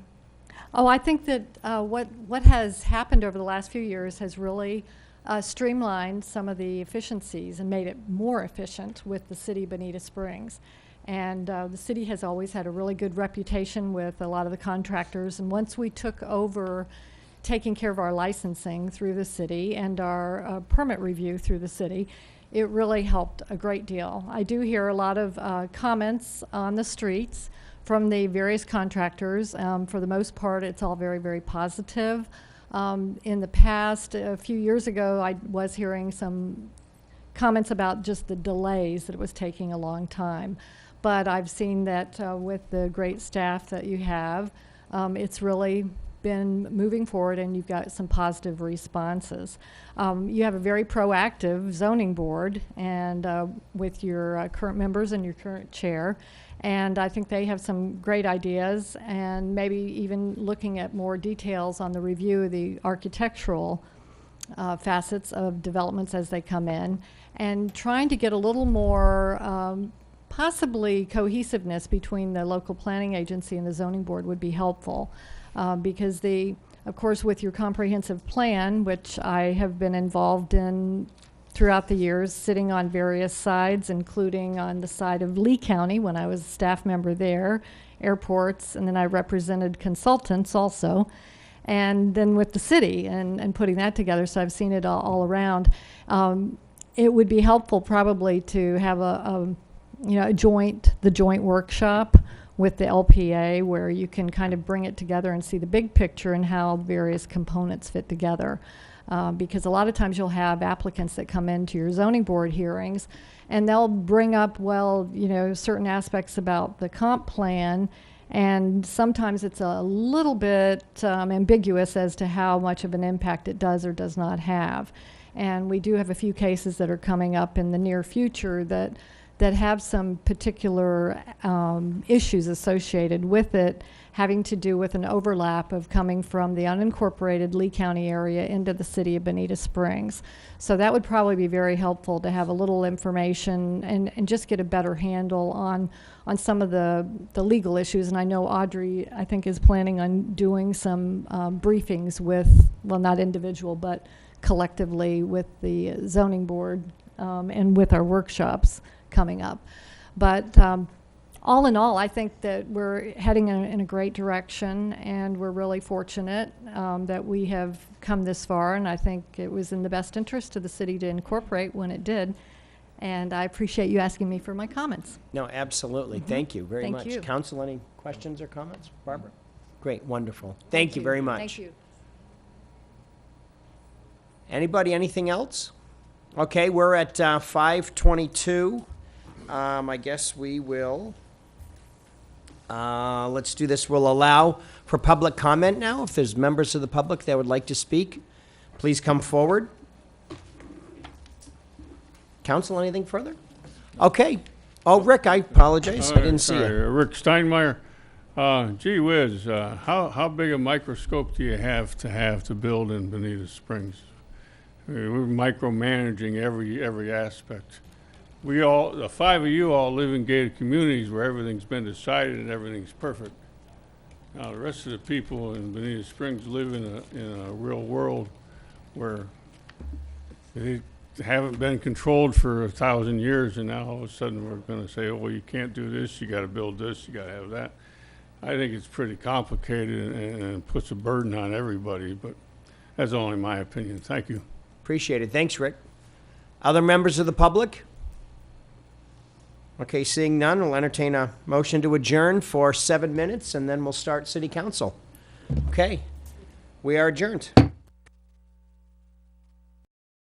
I think that what has happened over the last few years has really streamlined some of the efficiencies and made it more efficient with the city of Bonita Springs. And the city has always had a really good reputation with a lot of the contractors. And once we took over taking care of our licensing through the city and our permit review through the city, it really helped a great deal. I do hear a lot of comments on the streets from the various contractors. For the most part, it's all very, very positive. In the past, a few years ago, I was hearing some comments about just the delays, that it was taking a long time. But I've seen that with the great staff that you have, it's really been moving forward, and you've got some positive responses. You have a very proactive zoning board, and with your current members and your current chair, and I think they have some great ideas, and maybe even looking at more details on the review of the architectural facets of developments as they come in, and trying to get a little more possibly cohesiveness between the local planning agency and the zoning board would be helpful. Because of course, with your comprehensive plan, which I have been involved in throughout the years, sitting on various sides, including on the side of Lee County when I was a staff member there, airports, and then I represented consultants also, and then with the city and putting that together, so I've seen it all around. It would be helpful probably to have the joint workshop with the LPA, where you can kind of bring it together and see the big picture and how various components fit together. Because a lot of times you'll have applicants that come into your zoning board hearings, and they'll bring up, well, certain aspects about the comp plan, and sometimes it's a little bit ambiguous as to how much of an impact it does or does not have. And we do have a few cases that are coming up in the near future that have some particular issues associated with it, having to do with an overlap of coming from the unincorporated Lee County area into the city of Bonita Springs. So that would probably be very helpful to have a little information and just get a better handle on some of the legal issues. And I know Audrey, I think, is planning on doing some briefings with, well, not individual, but collectively with the zoning board and with our workshops coming up. But all in all, I think that we're heading in a great direction, and we're really fortunate that we have come this far, and I think it was in the best interest of the city to incorporate when it did. And I appreciate you asking me for my comments. No, absolutely. Thank you very Thank much. you. Council, any questions or comments? Barbara? Great, wonderful. Thank you very much. Thank you. Anybody, anything else? Okay, we're at 5:22. I guess we will, let's do this. We'll allow for public comment now. If there's members of the public that would like to speak, please come forward. Council, anything further? Okay. Oh, Rick, I apologize. I didn't see you. Rick Steinmeier. Gee whiz, how big a microscope do you have to build in Bonita Springs? We're micromanaging every aspect. The five of you all live in gated communities where everything's been decided and everything's perfect. Now, the rest of the people in Bonita Springs live in a real world where they haven't been controlled for 1,000 years, and now all of a sudden we're going to say, oh, well, you can't do this, you got to build this, you got to have that. I think it's pretty complicated and puts a burden on everybody, but that's only my opinion. Thank you. Appreciate it. Thanks, Rick. Other members of the public? Okay, seeing none, we'll entertain a motion to adjourn for 7 minutes, and then we'll start city council. Okay, we are adjourned.